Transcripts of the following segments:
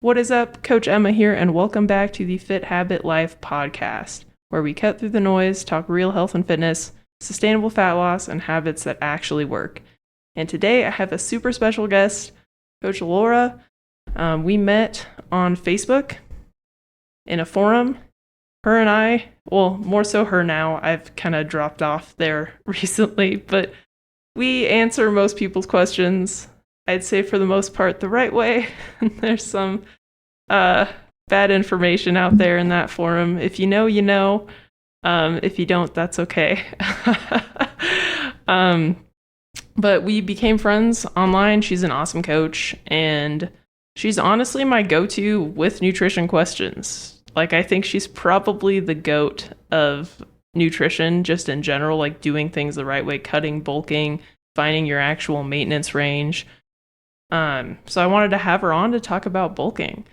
What is up? Coach Emma here, and welcome back to the Fit Habit Life podcast, where we cut through the noise, talk real health and fitness, sustainable fat loss, and habits that actually work. And today I have a super special guest, Coach Laura. We met on Facebook in a forum. Her and I, well, more so her now. I've kind of dropped off there recently, but we answer most people's questions, I'd say for the most part, the right way. There's some bad information out there in that forum. If you know, you know. If you don't, that's okay. But we became friends online. She's an awesome coach, and she's honestly my go-to with nutrition questions. Like, I think she's probably the GOAT of nutrition, just in general, like doing things the right way, cutting, bulking, finding your actual maintenance range. So I wanted to have her on to talk about bulking,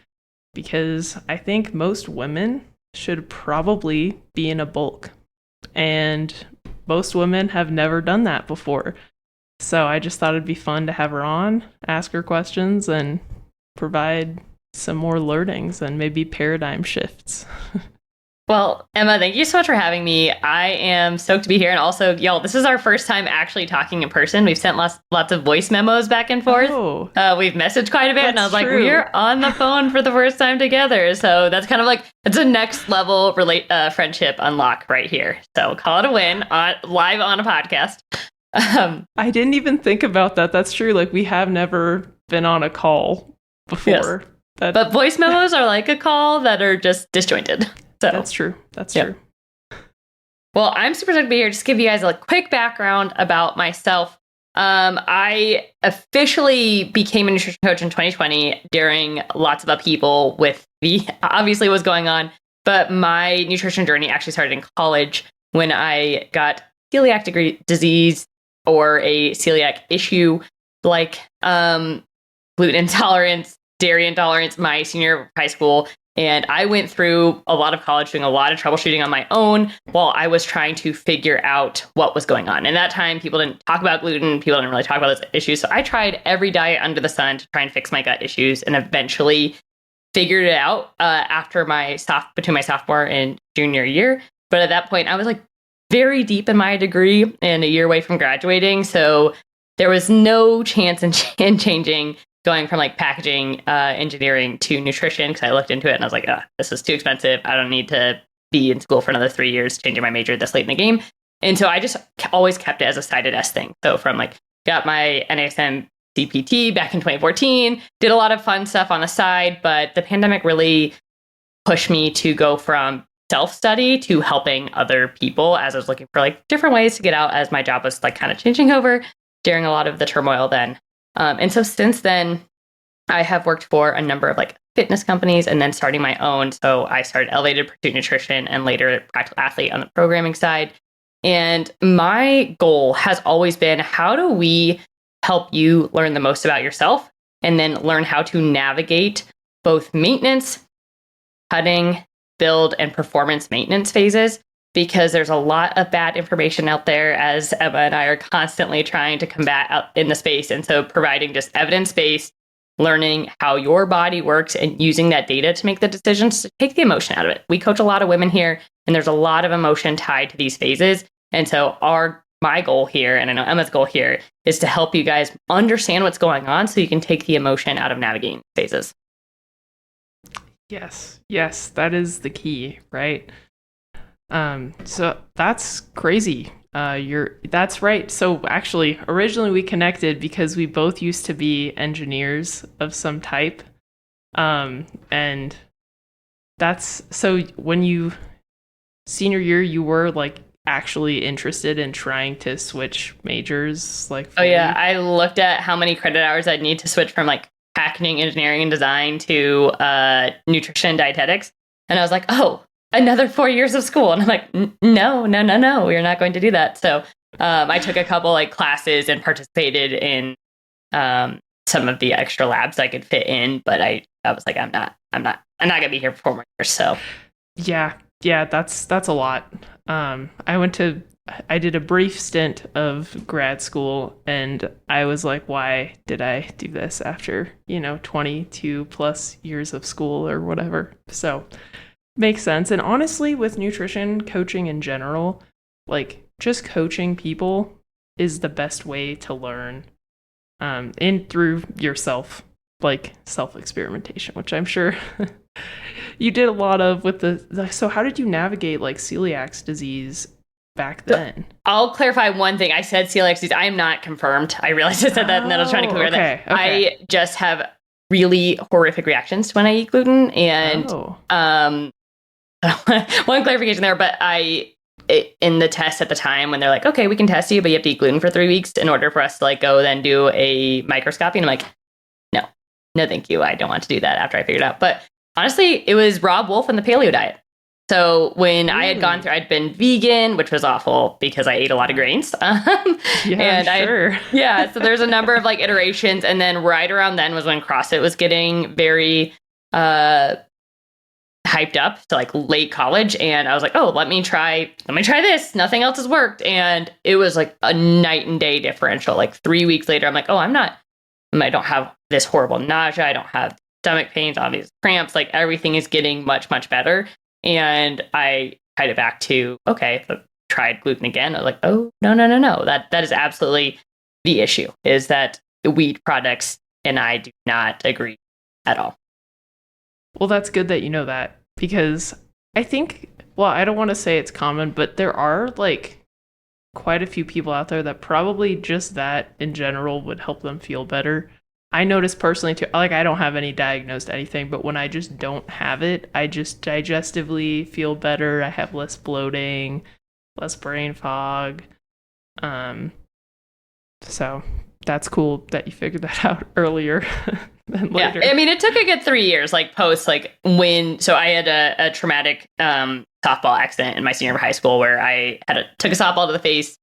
because I think most women should probably be in a bulk, and most women have never done that before. So I just thought it'd be fun to have her on, ask her questions, and provide some more learnings and maybe paradigm shifts. Well, Emma, thank you so much for having me. I am stoked to be here. And also, y'all, this is our first time actually talking in person. We've sent lots of voice memos back and forth. Oh, we've messaged quite a bit. And I was like, true. we're on the phone for the first time together. So that's kind of like, it's a next level friendship unlock right here. So call it a win live on a podcast. I didn't even think about that. That's true. Like, we have never been on a call before. Yes. But voice memos are like a call that are just disjointed. So that's true. That's true. Well, I'm super stoked to be here. Just give you guys a quick background about myself. I officially became a nutrition coach in 2020 during lots of upheaval with obviously what's going on. But my nutrition journey actually started in college when I got celiac disease, or a celiac issue like gluten intolerance, dairy intolerance, my senior year of high school. And I went through a lot of college doing a lot of troubleshooting on my own while I was trying to figure out what was going on. And that time, people didn't talk about gluten. People didn't really talk about those issues. So I tried every diet under the sun to try and fix my gut issues, and eventually figured it out after between my sophomore and junior year. But at that point, I was like very deep in my degree and a year away from graduating. So there was no chance in changing, going from like packaging engineering to nutrition, because I looked into it and I was like, this is too expensive. I don't need to be in school for another 3 years changing my major this late in the game. And so I just always kept it as a sided S thing. So from like, got my NASM CPT back in 2014, did a lot of fun stuff on the side, but the pandemic really pushed me to go from self-study to helping other people, as I was looking for like different ways to get out, as my job was like kind of changing over during a lot of the turmoil then. And so since then, I have worked for a number of like fitness companies and then starting my own. So I started Elevated Pursuit Nutrition and later Practical Athlete on the programming side. And my goal has always been, how do we help you learn the most about yourself and then learn how to navigate both maintenance, cutting, build, and performance maintenance phases? Because there's a lot of bad information out there, as Emma and I are constantly trying to combat out in the space. And so providing just evidence-based learning how your body works and using that data to make the decisions, to take the emotion out of it. We coach a lot of women here, and there's a lot of emotion tied to these phases. And so my goal here, and I know Emma's goal here, is to help you guys understand what's going on so you can take the emotion out of navigating phases. Yes, that is the key, right? So that's crazy. That's right. So actually, originally we connected because we both used to be engineers of some type. And that's, so when senior year, you were like actually interested in trying to switch majors, like fully? Oh yeah, I looked at how many credit hours I'd need to switch from like packaging, engineering, and design to nutrition, dietetics, and I was like, oh, another 4 years of school. And I'm like, no, we're not going to do that. So I took a couple like classes and participated in some of the extra labs I could fit in, but I was like, I'm not gonna be here for 4 more years. So yeah, that's a lot. I went to I did a brief stint of grad school, and I was like, why did I do this after, 22 plus years of school or whatever? So makes sense. And honestly, with nutrition coaching in general, like just coaching people is the best way to learn, and through yourself, like self experimentation, which I'm sure you did a lot of with so how did you navigate like celiac disease back then? I'll clarify one thing. I said celiac disease. I am not confirmed. I realized I said that, and then I was trying to clear that. Okay. I just have really horrific reactions when I eat gluten, and one clarification there. But in the test at the time, when they're like, okay, we can test you, but you have to eat gluten for 3 weeks in order for us to like go then do a microscopy. And I'm like, no, thank you. I don't want to do that after I figured it out. But honestly, it was Rob Wolf and the paleo diet. So when I had gone through, I'd been vegan, which was awful because I ate a lot of grains. So there's a number of like iterations. And then right around then was when CrossFit was getting very hyped up to like late college. And I was like, oh, let me try this. Nothing else has worked. And it was like a night and day differential. Like 3 weeks later, I'm like, oh, I don't have this horrible nausea. I don't have stomach pains, all these cramps. Like everything is getting much, much better. And I tied it back to, okay, tried gluten again. I was like, oh, no. That is absolutely the issue, is that the wheat products and I do not agree at all. Well, that's good that you know that, because I think, well, I don't want to say it's common, but there are like quite a few people out there that probably just that in general would help them feel better. I noticed personally too, like I don't have any diagnosed anything, but when I just don't have it, I just digestively feel better. I have less bloating, less brain fog. So that's cool that you figured that out earlier than later. Yeah, I mean, it took a good 3 years, like post, like so I had a traumatic softball accident in my senior year of high school where I took a softball to the face,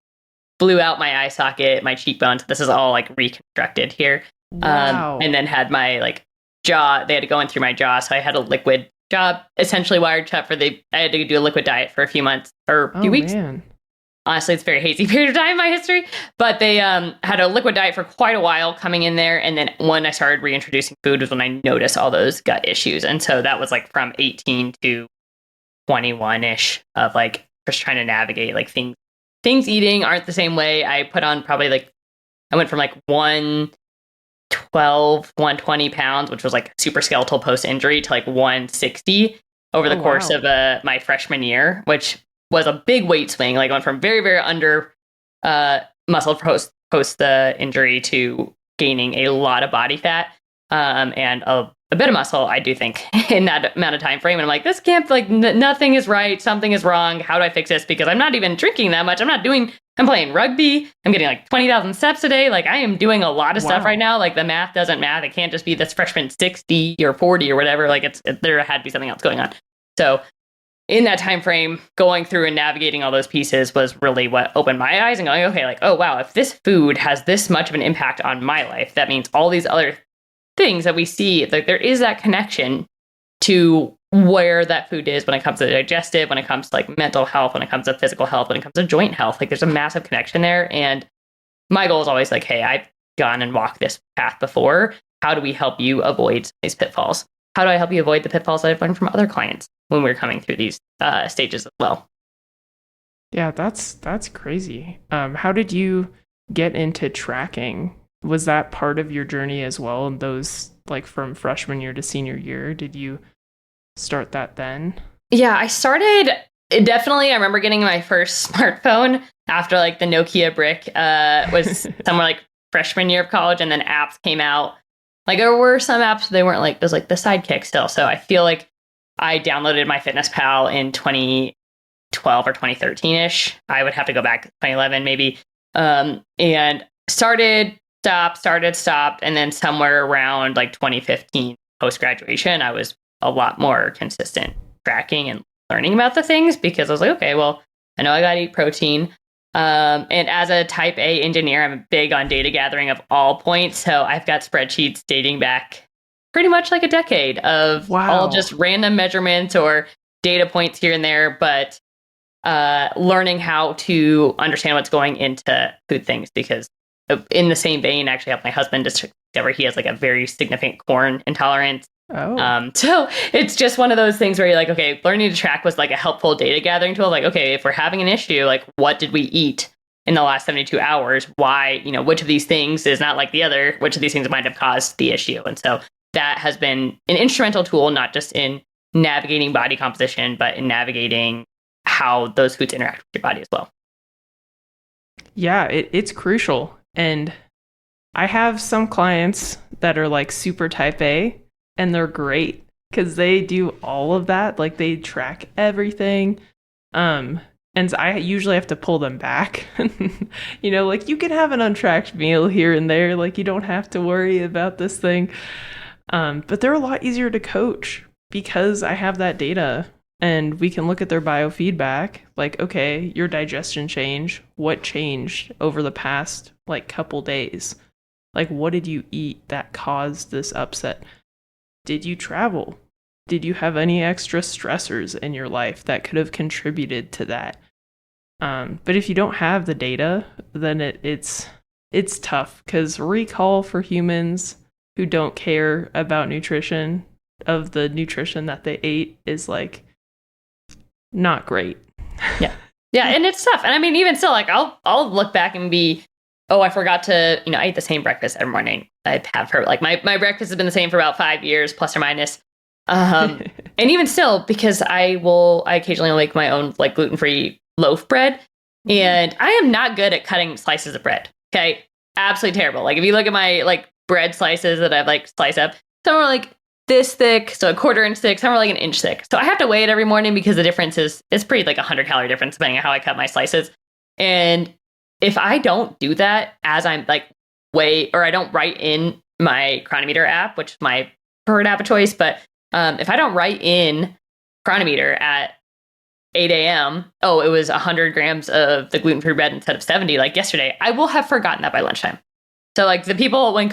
blew out my eye socket, my cheekbones. This is all like reconstructed here. Wow. And then had my like jaw, they had to go in through my jaw. So I had a liquid jaw essentially wired shut I had to do a liquid diet for a few months or a few weeks. Man. Honestly, it's a very hazy period of time in my history, but they had a liquid diet for quite a while coming in there. And then when I started reintroducing food was when I noticed all those gut issues. And so that was like from 18 to 21-ish of like just trying to navigate like things eating aren't the same way. I put on probably like, I went from like 120 pounds, which was like super skeletal post injury, to like 160 over the course of my freshman year, which was a big weight swing. Like I went from very, very under muscle post the injury to gaining a lot of body fat and a bit of muscle, I do think, in that amount of time frame. And I'm like, this can't, like, nothing is right. Something is wrong. How do I fix this? Because I'm not even drinking that much. I'm playing rugby. I'm getting like 20,000 steps a day. Like I am doing a lot of stuff right now. Like the math doesn't math. It can't just be this freshman 60 or 40 or whatever. Like there had to be something else going on. So in that time frame, going through and navigating all those pieces was really what opened my eyes and going, okay, like, oh, wow, if this food has this much of an impact on my life, that means all these other things that we see, like there is that connection to where that food is when it comes to digestive, when it comes to like mental health, when it comes to physical health, when it comes to joint health. Like there's a massive connection there. And my goal is always like, hey, I've gone and walked this path before. How do we help you avoid these pitfalls? How do I help you avoid the pitfalls that I've learned from other clients when we're coming through these stages as well? Yeah, that's crazy. How did you get into tracking? Was that part of your journey as well? And those like from freshman year to senior year, did you start that then? Yeah, I started definitely. I remember getting my first smartphone after like the Nokia brick was somewhere like freshman year of college, and then apps came out. Like there were some apps, they weren't like, it was like the Sidekick still. So I feel like I downloaded MyFitnessPal in 2012 or 2013-ish. I would have to go back to 2011 maybe. And stopped. And then somewhere around like 2015 post-graduation, I was a lot more consistent tracking and learning about the things because I was like, okay, well, I know I got to eat protein. And as a type A engineer, I'm big on data gathering of all points. So I've got spreadsheets dating back pretty much like a decade of all just random measurements or data points here and there. But learning how to understand what's going into food things, because in the same vein, actually helped my husband discover he has like a very significant corn intolerance. Oh. So it's just one of those things where you're like, okay, learning to track was like a helpful data gathering tool. Like, okay, if we're having an issue, like what did we eat in the last 72 hours? Why, which of these things is not like the other, which of these things might have caused the issue? And so that has been an instrumental tool, not just in navigating body composition, but in navigating how those foods interact with your body as well. Yeah, it's crucial. And I have some clients that are like super type A, and they're great because they do all of that. Like they track everything. And I usually have to pull them back. Like you can have an untracked meal here and there. Like you don't have to worry about this thing. But they're a lot easier to coach because I have that data and we can look at their biofeedback. Like, okay, your digestion changed. What changed over the past like couple days? Like, what did you eat that caused this upset? Did you travel? Did you have any extra stressors in your life that could have contributed to that? But if you don't have the data, then it's tough because recall for humans who don't care about nutrition of the nutrition that they ate is like not great. Yeah. Yeah. And it's tough. And I mean, even still, like I'll look back and be, oh, I forgot to, I eat the same breakfast every morning. I have heard like my breakfast has been the same for about 5 years, plus or minus. And even still, because I occasionally make my own like gluten-free loaf bread, and I am not good at cutting slices of bread. Okay. Absolutely terrible. Like if you look at my like bread slices that I've like sliced up, some are like this thick, so a 1/4 inch thick, some are like an inch thick. So I have to weigh it every morning because the difference is pretty like 100-calorie difference depending on how I cut my slices. And if I don't do that as I'm like I don't write in my Chronometer app, which is my preferred app of choice, but if I don't write in Chronometer at 8 a.m., oh, it was 100 grams of the gluten-free bread instead of 70 like yesterday, I will have forgotten that by lunchtime. So like the people, when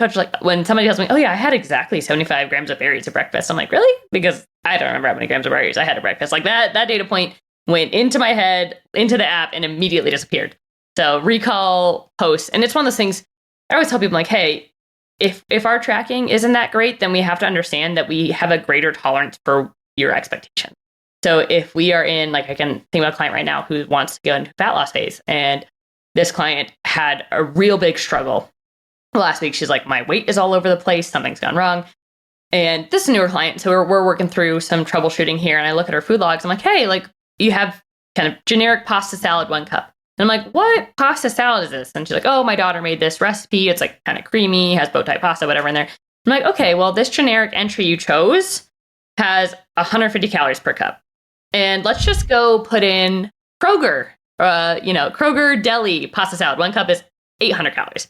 somebody tells me, oh yeah, I had exactly 75 grams of berries at breakfast, I'm like, really? Because I don't remember how many grams of berries I had at breakfast. Like that data point went into my head, into the app, and immediately disappeared. So recall posts. And it's one of those things I always tell people, like, hey, if our tracking isn't that great, then we have to understand that we have a greater tolerance for your expectation. So if we are in, like, I can think about a client right now who wants to go into fat loss phase, and this client had a real big struggle. Last week, she's like, my weight is all over the place. Something's gone wrong. And this is a newer client. So we're working through some troubleshooting here. And I look at her food logs. I'm like, hey, like you have kind of generic pasta salad, 1 cup. And I'm like, what pasta salad is this? And she's like, oh, my daughter made this recipe. It's like kind of creamy, has bow tie pasta, whatever in there. I'm like, okay, well, this generic entry you chose has 150 calories per cup. And let's just go put in Kroger, Kroger deli pasta salad. 1 cup is 800 calories.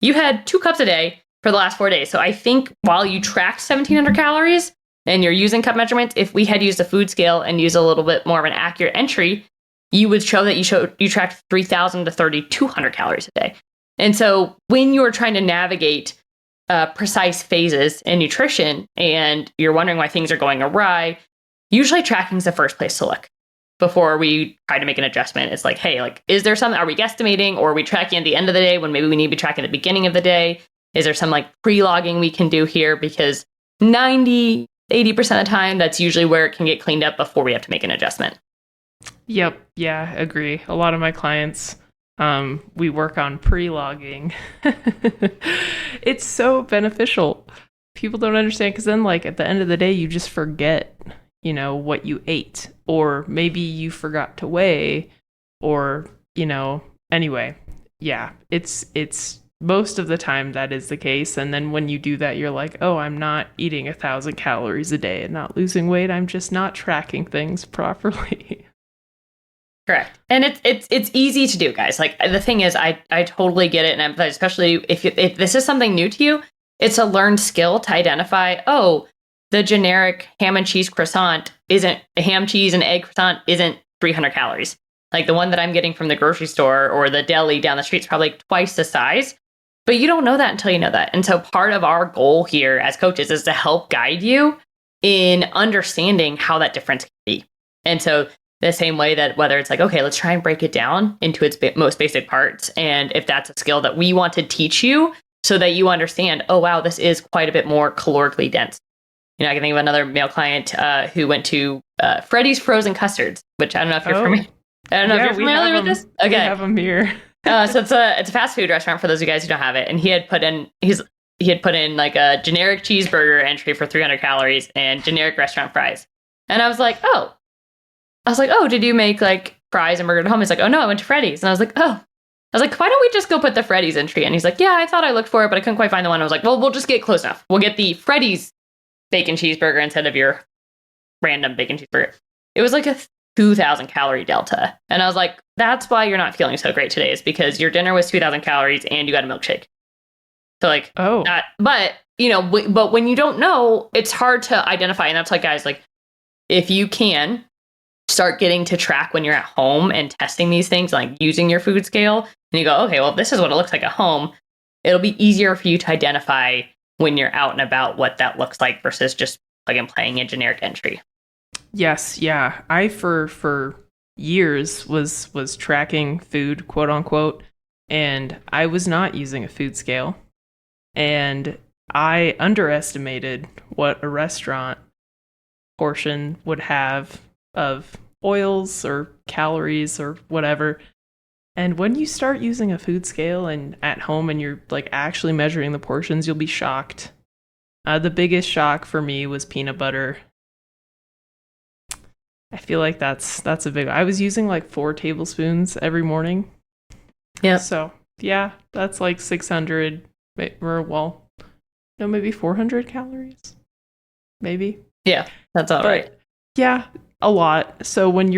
You had 2 cups a day for the last 4 days. So I think while you tracked 1,700 calories and you're using cup measurements, if we had used a food scale and used a little bit more of an accurate entry, you would show that you tracked 3,000 to 3,200 calories a day. And so when you're trying to navigate precise phases in nutrition and you're wondering why things are going awry, usually tracking is the first place to look before we try to make an adjustment. It's like, hey, like, is there something, are we guesstimating, or are we tracking at the end of the day when maybe we need to be tracking at the beginning of the day? Is there some like pre-logging we can do here? Because 90, 80% of the time, that's usually where it can get cleaned up before we have to make an adjustment. Yep. Yeah, agree. A lot of my clients, we work on pre-logging. It's so beneficial. People don't understand because then like at the end of the day, you just forget, what you ate, or maybe you forgot to weigh, or, anyway, yeah, it's most of the time that is the case. And then when you do that, you're like, oh, I'm not eating 1,000 calories a day and not losing weight. I'm just not tracking things properly. Correct. And it's easy to do, guys. Like the thing is, I totally get it. And especially if this is something new to you, it's a learned skill to identify, oh, the generic ham and cheese croissant isn't a ham, cheese, and egg croissant isn't 300 calories. Like the one that I'm getting from the grocery store or the deli down the street is probably twice the size. But you don't know that until you know that. And so part of our goal here as coaches is to help guide you in understanding how that difference can be. And so the same way that whether it's like, okay, let's try and break it down into its most basic parts. And if that's a skill that we want to teach you so that you understand, oh, wow, this is quite a bit more calorically dense. You know, I can think of another male client who went to Freddy's Frozen Custards, which I don't know if you're familiar. I don't know if you're familiar with this. Okay, we have them here. So it's a fast food restaurant for those of you guys who don't have it. And he had put in like a generic cheeseburger entry for 300 calories and generic restaurant fries. And I was like, oh, did you make like fries and burger at home? He's like, oh no, I went to Freddy's. And I was like, oh. I was like, why don't we just go put the Freddy's entry? And he's like, yeah, I thought I looked for it, but I couldn't quite find the one. I was like, well, we'll just get close enough. We'll get the Freddy's bacon cheeseburger instead of your random bacon cheeseburger. It was like a 2,000 calorie delta. And I was like, that's why you're not feeling so great today, is because your dinner was 2,000 calories and you got a milkshake. So like, but you know, but when you don't know, it's hard to identify. And that's like, guys, like if you can start getting to track when you're at home and testing these things, like using your food scale, and you go, okay, well, this is what it looks like at home. It'll be easier for you to identify when you're out and about what that looks like versus just plug and playing a generic entry. Yes, yeah. I for years was tracking food, quote unquote, and I was not using a food scale. And I underestimated what a restaurant portion would have of oils or calories or whatever. And when you start using a food scale and at home and you're like actually measuring the portions, you'll be shocked. The biggest shock for me was peanut butter. I feel like that's a big. I was using like 4 tablespoons every morning. Yeah. So yeah, that's like 600 or well, no, maybe 400 calories. Maybe. Yeah, that's all right. Yeah, a lot. So when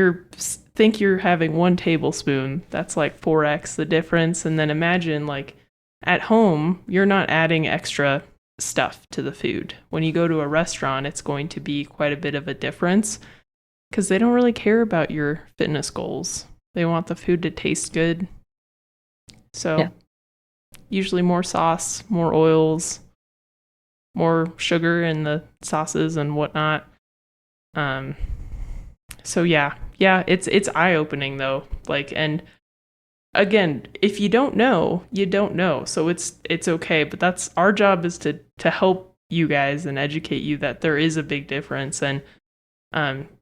think you're having 1 tablespoon, that's like 4x the difference. And then imagine like at home, you're not adding extra stuff to the food. When you go to a restaurant, it's going to be quite a bit of a difference because they don't really care about your fitness goals. They want the food to taste good. So usually more sauce, more oils, more sugar in the sauces and whatnot. So yeah, it's eye-opening though. Like, and again, if you don't know, you don't know. So it's okay, but that's our job, is to help you guys and educate you that there is a big difference, and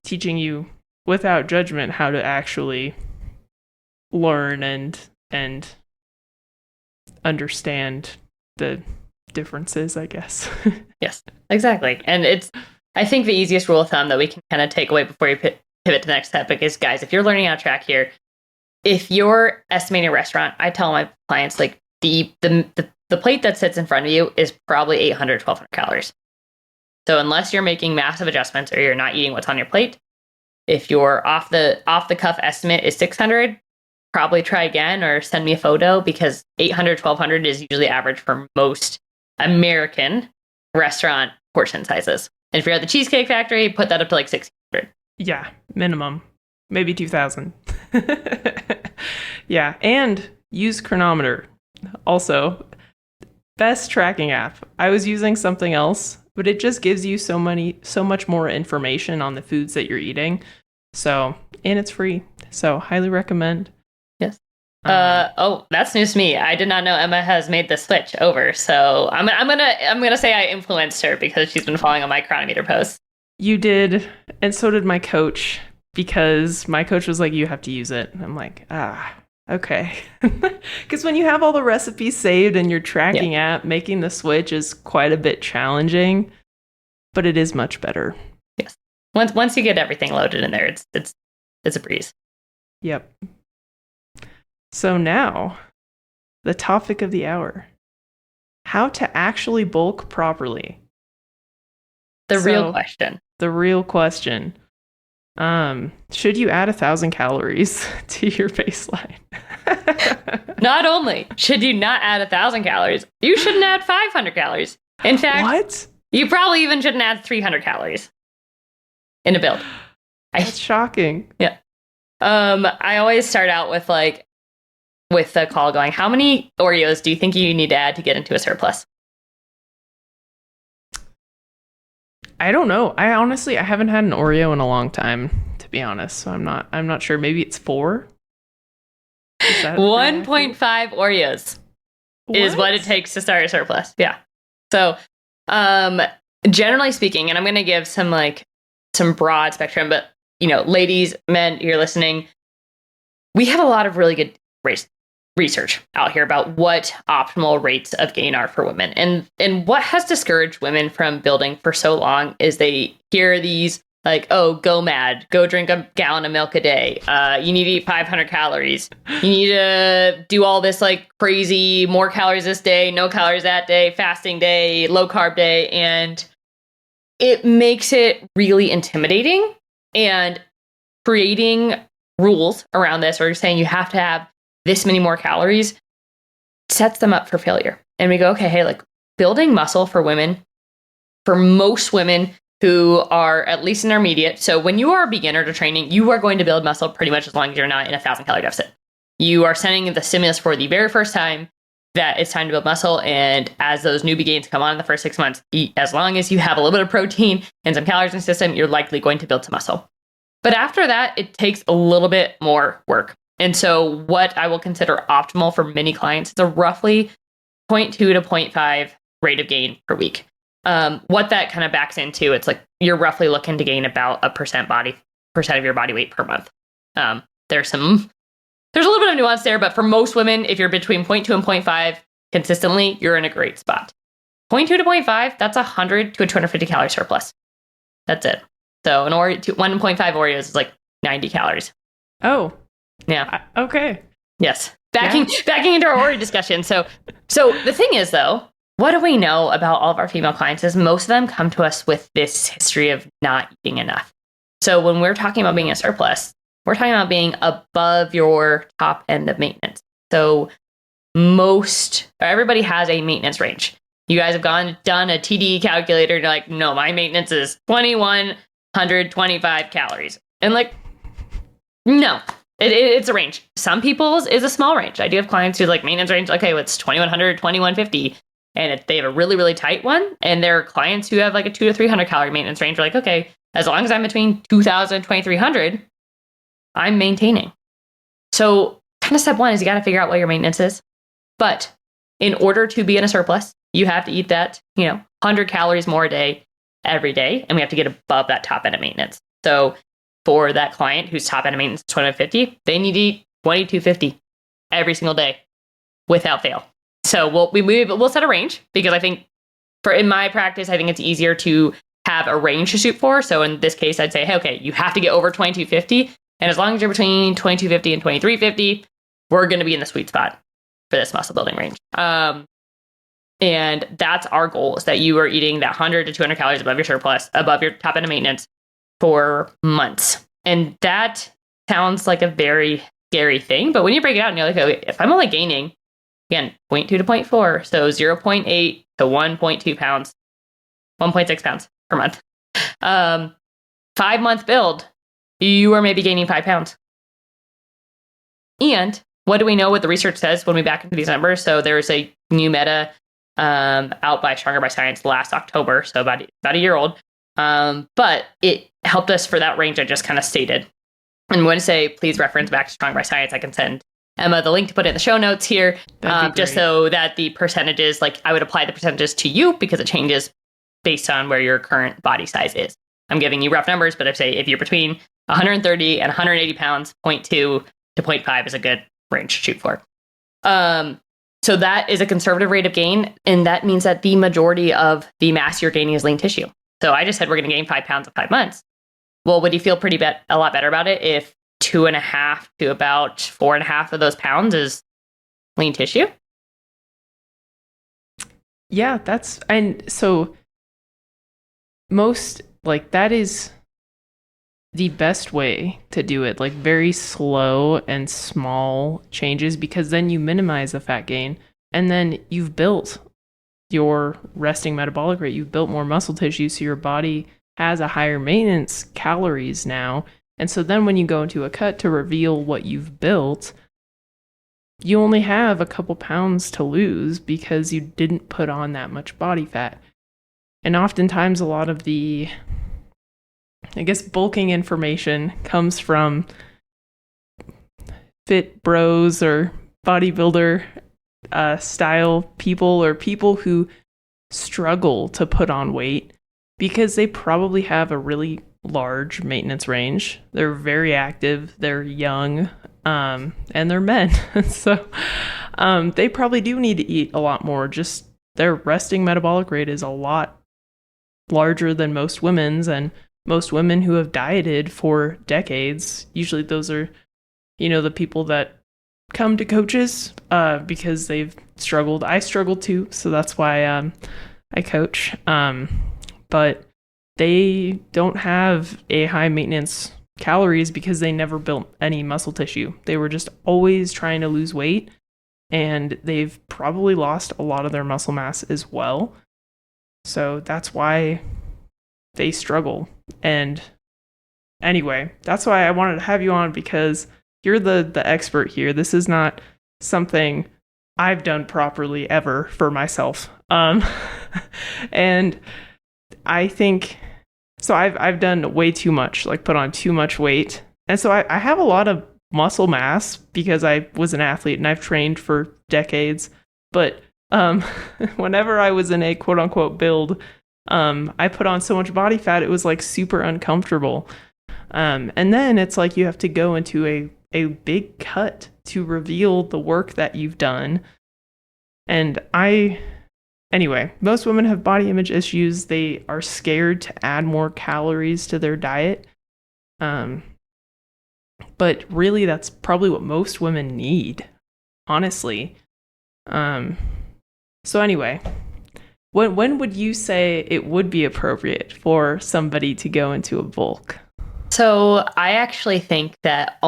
teaching you without judgment how to actually learn and understand the differences, I guess. Yes, exactly. And I think the easiest rule of thumb that we can kind of take away before you pivot to the next topic is, guys, if you're learning how to track here, if you're estimating a restaurant, I tell my clients, like, the plate that sits in front of you is probably 800, 1,200 calories. So unless you're making massive adjustments or you're not eating what's on your plate, if your off the cuff estimate is 600, probably try again or send me a photo, because 800, 1,200 is usually average for most American restaurant portion sizes. And if you're at the Cheesecake Factory, put that up to like 600. Yeah, minimum. Maybe 2,000. Yeah, and use Chronometer. Also, best tracking app. I was using something else, but it just gives you so much more information on the foods that you're eating. So, and it's free. So, highly recommend. Yes. That's news to me. I did not know Emma has made the switch over. So I'm gonna say I influenced her because she's been following on my Chronometer posts. You did, and so did my coach, because my coach was like, "You have to use it." And I'm like, okay. Because when you have all the recipes saved and you're tracking app, making the switch is quite a bit challenging, but it is much better. Yes. Once you get everything loaded in there, it's a breeze. Yep. So now, the topic of the hour: how to actually bulk properly. The real question. The real question. Should you add 1,000 calories to your baseline? Not only should you not add 1,000 calories, you shouldn't add 500 calories. In fact, what? You probably even shouldn't add 300 calories in a build. That's shocking. Yeah. I always start out with the call going, how many Oreos do you think you need to add to get into a surplus? I don't know. I haven't had an Oreo in a long time, to be honest. So I'm not sure. Maybe it's 4. 1.5 Oreos is what it takes to start a surplus. Yeah. So, generally speaking, and I'm going to give some broad spectrum, but ladies, men, you're listening. We have a lot of really good research out here about what optimal rates of gain are for women. And what has discouraged women from building for so long is they hear these like, oh, go mad, go drink a gallon of milk a day. You need to eat 500 calories. You need to do all this like crazy, more calories this day, no calories that day, fasting day, low carb day. And it makes it really intimidating, and creating rules around this, or saying you have to have this many more calories, sets them up for failure. And we go, okay, hey, like building muscle for women, for most women who are at least intermediate. So when you are a beginner to training, you are going to build muscle pretty much as long as you're not in a 1,000-calorie deficit. You are sending the stimulus for the very first time that it's time to build muscle. And as those newbie gains come on in the first 6 months, as long as you have a little bit of protein and some calories in the system, you're likely going to build some muscle. But after that, it takes a little bit more work. And so what I will consider optimal for many clients is a roughly 0.2 to 0.5 rate of gain per week. What that kind of backs into, it's like you're roughly looking to gain about a percent of your body weight per month. There's a little bit of nuance there, but for most women, if you're between 0.2 and 0.5 consistently, you're in a great spot. 0.2 to 0.5, that's 100 to a 250 calorie surplus. That's it. So 1.5 Oreos is like 90 calories. Oh, yeah. Okay. Yes. Backing into our Oreo discussion. So the thing is, though, what do we know about all of our female clients is most of them come to us with this history of not eating enough. So when we're talking about being a surplus, we're talking about being above your top end of maintenance. So everybody has a maintenance range. You guys have done a TD calculator and you're like, no, my maintenance is 2,125 calories. And like, no, it's a range. Some people's is a small range. I do have clients who like maintenance range, okay, it's 2,100, 2,150. And if they have a really, really tight one, and there are clients who have like a 200 to 300 calorie maintenance range, we're like, okay, as long as I'm between 2,000 and 2,300, I'm maintaining. So kind of step one is you got to figure out what your maintenance is. But in order to be in a surplus, you have to eat that, 100 calories more a day every day. And we have to get above that top end of maintenance. So for that client whose top end of maintenance is 250, they need to eat 2,250 every single day without fail. So we'll set a range, because I think in my practice, I think it's easier to have a range to shoot for. So in this case, I'd say, hey, okay, you have to get over 2,250. And as long as you're between 2,250 and 2,350, we're going to be in the sweet spot for this muscle building range. And that's our goal, is that you are eating that 100 to 200 calories above your surplus, above your top end of maintenance for months. And that sounds like a very scary thing. But when you break it out and you're like, okay, if I'm only gaining, again, 0.2 to 0.4, so 0.8 to 1.2 pounds, 1.6 pounds per month. 5-month build, you are maybe gaining 5 pounds. And what do we know what the research says when we back into these numbers? So there's a new meta out by Stronger by Science last October, so about a year old. But it helped us for that range I just kind of stated. And when I say please reference back to Stronger by Science, I can send Emma the link to put in the show notes here, just so that the percentages, like I would apply the percentages to you, because it changes based on where your current body size is. I'm giving you rough numbers, but I say if you're between 130 and 180 pounds, 0.2 to 0.5 is a good range to shoot for. So that is a conservative rate of gain, and that means that the majority of the mass you're gaining is lean tissue. So I just said we're going to gain 5 pounds in 5 months. Well, would you feel a lot better about it if 2.5 to about 4.5 of those pounds is lean tissue? Yeah, and so most, like, that is the best way to do it, like very slow and small changes, because then you minimize the fat gain, and then you've built your resting metabolic rate, you've built more muscle tissue, so your body has a higher maintenance calories now. And so then when you go into a cut to reveal what you've built, you only have a couple pounds to lose because you didn't put on that much body fat. And oftentimes a lot of the I guess bulking information comes from fit bros or bodybuilder style people, or people who struggle to put on weight because they probably have a really large maintenance range. They're very active, they're young, and they're men. So they probably do need to eat a lot more. Just their resting metabolic rate is a lot larger than most women's, and most women who have dieted for decades, usually those are, the people that come to coaches because they've struggled. I struggled too, so that's why I coach. But they don't have a high maintenance calories because they never built any muscle tissue. They were just always trying to lose weight, and they've probably lost a lot of their muscle mass as well. So that's why they struggle. And anyway, that's why I wanted to have you on, because you're the expert here. This is not something I've done properly ever for myself. And I think, so I've done way too much, like put on too much weight. And so I have a lot of muscle mass because I was an athlete and I've trained for decades. But whenever I was in a quote unquote build, I put on so much body fat, it was like super uncomfortable. And then it's like you have to go into a big cut to reveal the work that you've done. And anyway, most women have body image issues. They are scared to add more calories to their diet. But really, that's probably what most women need, honestly. So anyway, when would you say it would be appropriate for somebody to go into a bulk? So I actually think that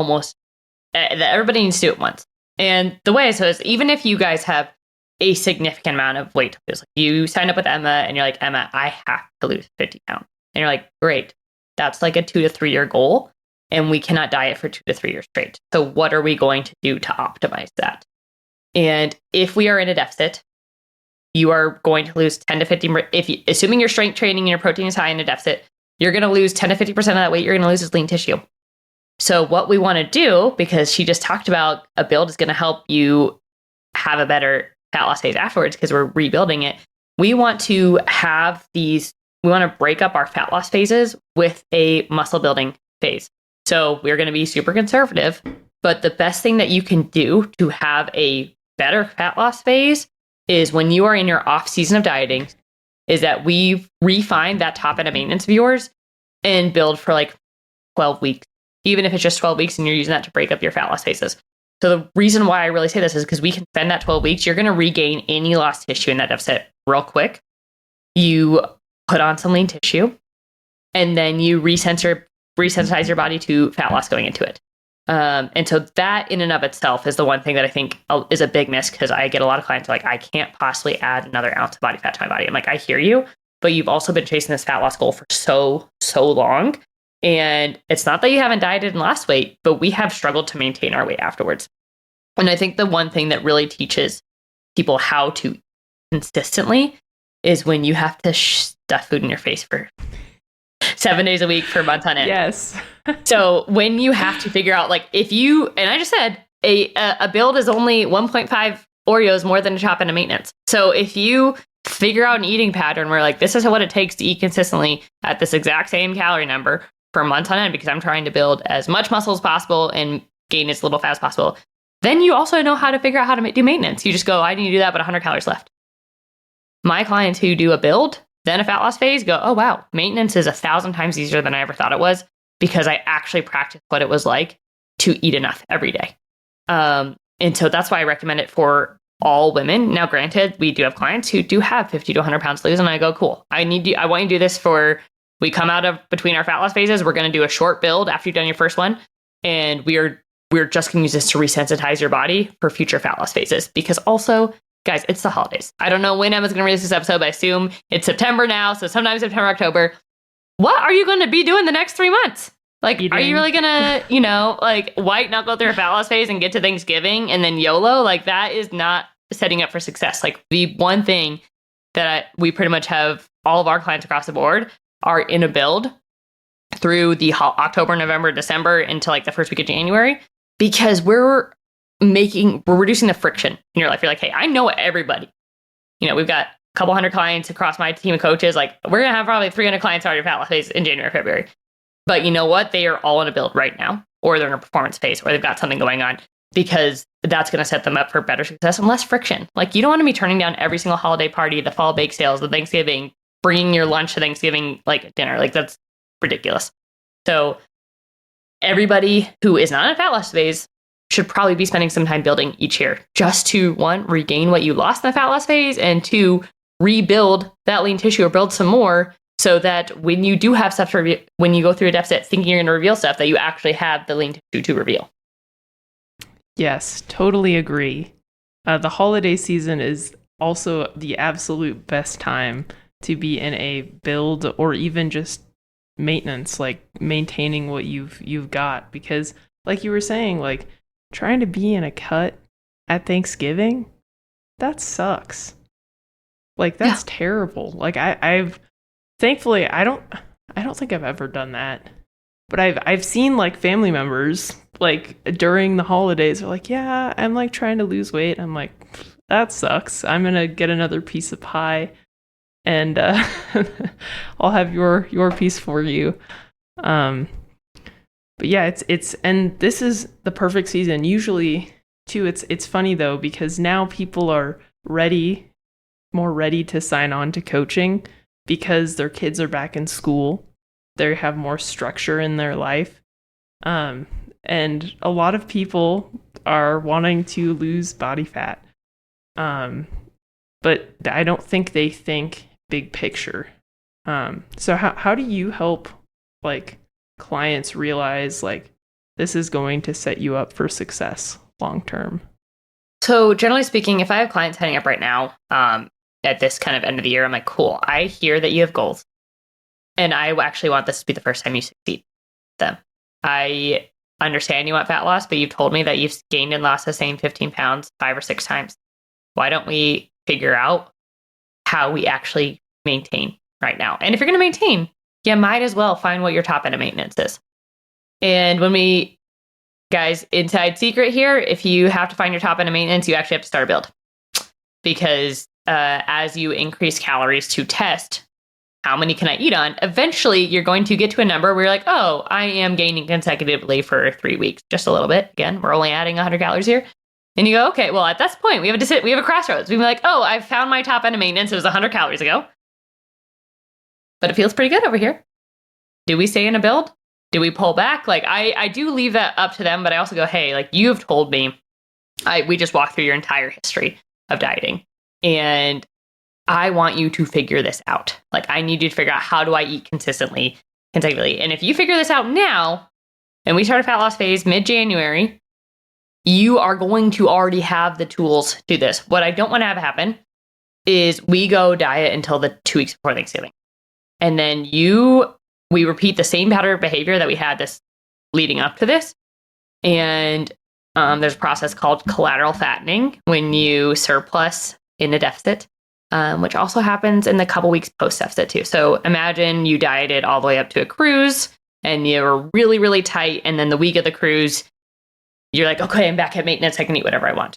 that everybody needs to do it once. And the way is even if you guys have a significant amount of weight to lose, like you sign up with Emma and you're like, Emma, I have to lose 50 pounds. And you're like, great. That's like a 2 to 3 year goal. And we cannot diet for 2 to 3 years straight. So what are we going to do to optimize that? And if we are in a deficit, you are going to lose 10 to 50. Assuming your strength training and your protein is high in a deficit, you're going to lose 10 to 50% of that weight. You're going to lose is lean tissue. So what we want to do, because she just talked about a build is going to help you have a better fat loss phase afterwards because we're rebuilding it. We want to break up our fat loss phases with a muscle building phase. So we're going to be super conservative, but the best thing that you can do to have a better fat loss phase is when you are in your off season of dieting, is that we refine that top end of maintenance of yours and build for like 12 weeks, even if it's just 12 weeks and you're using that to break up your fat loss phases. So the reason why I really say this is because we can spend that 12 weeks, you're going to regain any lost tissue in that deficit real quick. You put on some lean tissue and then you resensitize your body to fat loss going into it. And so that in and of itself is the one thing that I think is a big miss, because I get a lot of clients like, I can't possibly add another ounce of body fat to my body. I'm like, I hear you, but you've also been chasing this fat loss goal for so long. And it's not that you haven't dieted and lost weight, but we have struggled to maintain our weight afterwards. And I think the one thing that really teaches people how to consistently is when you have to stuff food in your face for 7 days a week for months on end. Yes. So when you have to figure out, like, if you, and I just said a build is only 1.5 Oreos more than a top end of maintenance. So if you figure out an eating pattern where like, this is what it takes to eat consistently at this exact same calorie number for months on end, because I'm trying to build as much muscle as possible and gain as little fat as possible, then you also know how to figure out how to do maintenance. You just go, I need to do that, but 100 calories left. My clients who do a build, then a fat loss phase, go, oh, wow, maintenance is 1,000 times easier than I ever thought it was, because I actually practiced what it was like to eat enough every day. And so that's why I recommend it for all women. Now, granted, we do have clients who do have 50 to 100 pounds to lose, and I go, cool. I want you to do this we come out of between our fat loss phases. We're going to do a short build after you've done your first one. And we're just going to use this to resensitize your body for future fat loss phases. Because also, guys, it's the holidays. I don't know when Emma's going to release this episode, but I assume it's September now. So sometime September, October. What are you going to be doing the next 3 months? Like, are you really going to, like white knuckle through a fat loss phase and get to Thanksgiving and then YOLO? Like, that is not setting up for success. Like, the one thing that we pretty much have all of our clients across the board are in a build through the October, November, December into like the first week of January, because we're reducing the friction in your life. You're like, hey, I know everybody. We've got a couple hundred clients across my team of coaches. Like, we're going to have probably 300 clients already fat loss phase in January, February. But you know what? They are all in a build right now, or they're in a performance phase, or they've got something going on, because that's going to set them up for better success and less friction. Like, you don't want to be turning down every single holiday party, the fall bake sales, the Thanksgiving, bringing your lunch to Thanksgiving, like dinner. Like, that's ridiculous. So everybody who is not in a fat loss phase should probably be spending some time building each year, just to, one, regain what you lost in the fat loss phase, and two, rebuild that lean tissue or build some more, so that when you do have stuff to when you go through a deficit thinking you're going to reveal stuff, that you actually have the lean tissue to reveal. Yes, totally agree. The holiday season is also the absolute best time to be in a build, or even just maintenance, like maintaining what you've got, because like you were saying, like trying to be in a cut at Thanksgiving, that sucks. Like, that's terrible. Like, I've thankfully I don't think I've ever done that, but I've seen like family members like during the holidays are like, yeah, I'm like trying to lose weight. I'm like, that sucks. I'm gonna get another piece of pie, and I'll have your piece for you. But yeah, it's and this is the perfect season. Usually too, it's funny though, because now people are more ready to sign on to coaching because their kids are back in school. They have more structure in their life. And a lot of people are wanting to lose body fat. But I don't think they think big picture. So how do you help like clients realize like this is going to set you up for success long term? So generally speaking, if I have clients heading up right now, at this kind of end of the year, I'm like, cool, I hear that you have goals, and I actually want this to be the first time you succeed them. I understand you want fat loss, but you've told me that you've gained and lost the same 15 pounds 5 or 6 times. Why don't we figure out how we actually maintain right now? And if you're going to maintain, you might as well find what your top end of maintenance is. And guys, inside secret here, if you have to find your top end of maintenance, you actually have to start a build, because as you increase calories to test how many can I eat on, eventually you're going to get to a number where you're like, oh, I am gaining consecutively for 3 weeks, just a little bit. Again, we're only adding 100 calories here. And you go, okay, well, at this point, we have a crossroads. We be like, oh, I've found my top end of maintenance. It was 100 calories ago, but it feels pretty good over here. Do we stay in a build? Do we pull back? Like, I do leave that up to them, but I also go, hey, like, you've told me, we just walked through your entire history of dieting, and I want you to figure this out. Like, I need you to figure out, how do I eat consecutively? And if you figure this out now, and we start a fat loss phase mid-January, you are going to already have the tools to do this. What I don't want to have happen is we go diet until the 2 weeks before Thanksgiving, and then we repeat the same pattern of behavior that we had this leading up to this. And there's a process called collateral fattening when you surplus in a deficit, which also happens in the couple weeks post deficit too. So imagine you dieted all the way up to a cruise and you were really, really tight. And then the week of the cruise, you're like, okay, I'm back at maintenance. I can eat whatever I want.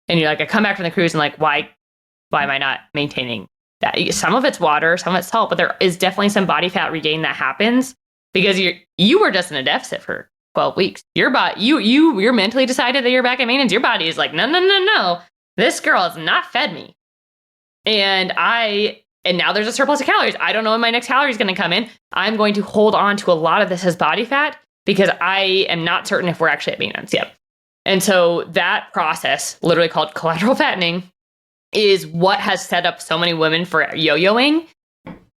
And you're like, I come back from the cruise and like, why am I not maintaining that? Some of it's water, some of it's salt, but there is definitely some body fat regain that happens because you were just in a deficit for 12 weeks. Your body, you're mentally decided that you're back at maintenance. Your body is like, no. This girl has not fed me. And now there's a surplus of calories. I don't know when my next calorie is going to come in. I'm going to hold on to a lot of this as body fat because I am not certain if we're actually at maintenance yet. And so that process, literally called collateral fattening, is what has set up so many women for yo-yoing.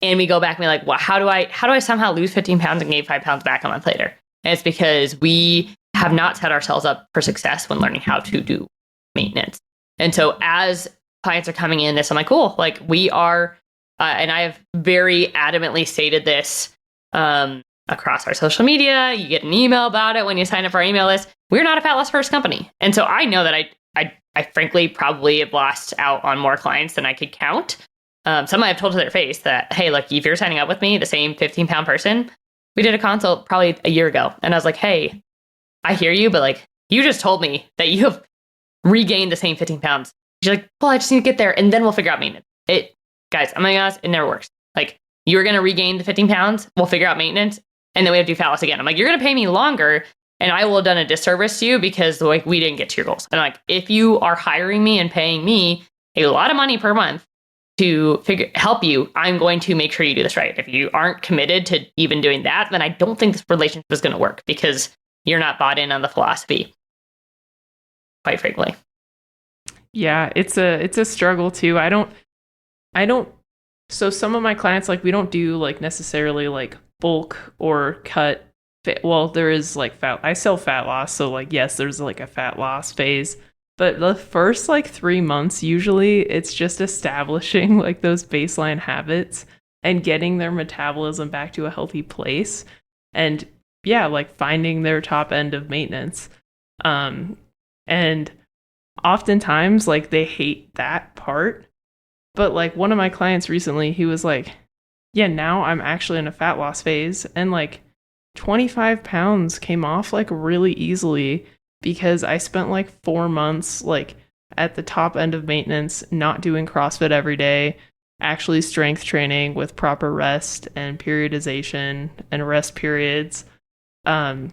And we go back and be like, well, how do I somehow lose 15 pounds and gain 5 pounds back a month later? And it's because we have not set ourselves up for success when learning how to do maintenance. And so as clients are coming in this, I'm like, cool, like we are, and I have very adamantly stated this across our social media. You get an email about it when you sign up for our email list. We're not a fat loss first company. And so I know that I frankly probably have lost out on more clients than I could count. Some I have told to their face that, hey, look, if you're signing up with me, the same 15-pound person, We did a consult probably a year ago. And I was like, hey, I hear you, but like, you just told me that you have regained the same 15 pounds. She's like, well, I just need to get there and then we'll figure out maintenance. Guys, I'm gonna be honest, it never works. Like, you're going to regain the 15 pounds, we'll figure out maintenance, and then we have to do fat loss again. I'm like, you're going to pay me longer, and I will have done a disservice to you because like we didn't get to your goals. And I'm like, if you are hiring me and paying me a lot of money per month to help you, I'm going to make sure you do this right. If you aren't committed to even doing that, then I don't think this relationship is going to work because you're not bought in on the philosophy, quite frankly. Yeah, it's a struggle too. I don't so some of my clients, like, we don't do like necessarily like bulk or cut. Well, there is like I sell fat loss. So like, yes, there's like a fat loss phase, but the first like 3 months, usually it's just establishing like those baseline habits and getting their metabolism back to a healthy place. And yeah, like finding their top end of maintenance. And oftentimes like they hate that part. But like one of my clients recently, he was like, yeah, now I'm actually in a fat loss phase. And like 25 pounds came off like really easily because I spent like 4 months like at the top end of maintenance, not doing CrossFit every day, actually strength training with proper rest and periodization and rest periods. And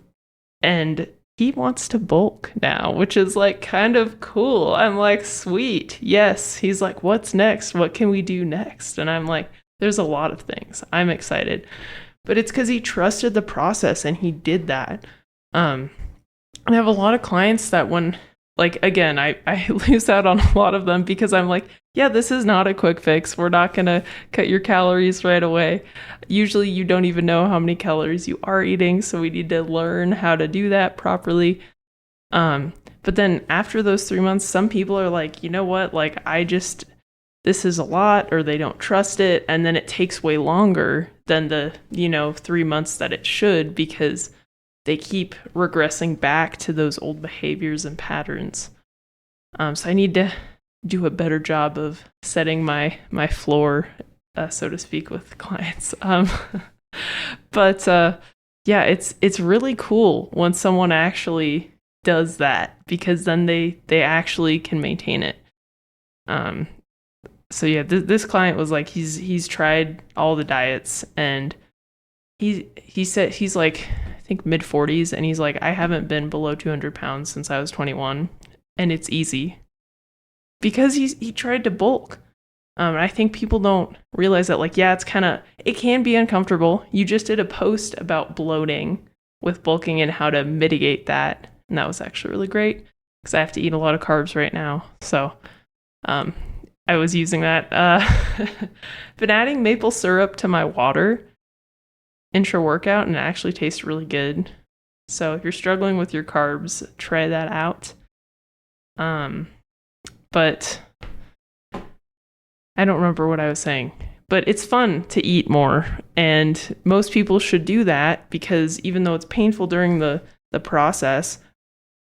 he wants to bulk now, which is like kind of cool. I'm like, sweet. Yes. He's like, what's next? What can we do next? And I'm like, there's a lot of things. I'm excited. But it's because he trusted the process and he did that. I have a lot of clients that when, like, again, I lose out on a lot of them because I'm like, yeah, this is not a quick fix. We're not going to cut your calories right away. Usually you don't even know how many calories you are eating, so we need to learn how to do that properly. But then after those 3 months, some people are like, you know what, like this is a lot, or they don't trust it, and then it takes way longer than the 3 months that it should because they keep regressing back to those old behaviors and patterns. So I need to do a better job of setting my floor, so to speak, with clients. But yeah, it's really cool when someone actually does that because then they actually can maintain it. So yeah, this client was like, he's tried all the diets and he said he's like, I think mid 40s, and he's like, I haven't been below 200 pounds since I was 21, and it's easy because he tried to bulk. I think people don't realize that, like, yeah, it can be uncomfortable. You just did a post about bloating with bulking and how to mitigate that, and that was actually really great because I have to eat a lot of carbs right now. So I was using that. Been adding maple syrup to my water intra-workout, and it actually tastes really good. So if you're struggling with your carbs, try that out. But I don't remember what I was saying. But it's fun to eat more, and most people should do that because even though it's painful during the process,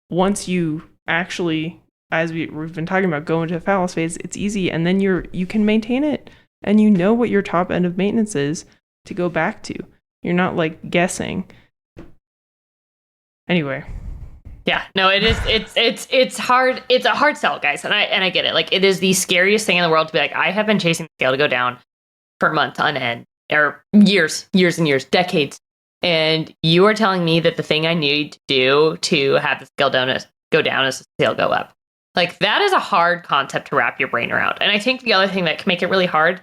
once you actually, as we've been talking about, go into a fat loss phase, it's easy, and then you can maintain it, and you know what your top end of maintenance is to go back to. You're not like guessing. Anyway. Yeah, no, it is. It's hard. It's a hard sell, guys, and I get it. Like, it is the scariest thing in the world to be like, I have been chasing the scale to go down for months on end, or years and years, decades, and you are telling me that the thing I need to do to have the scale go down is the scale go up. Like, that is a hard concept to wrap your brain around. And I think the other thing that can make it really hard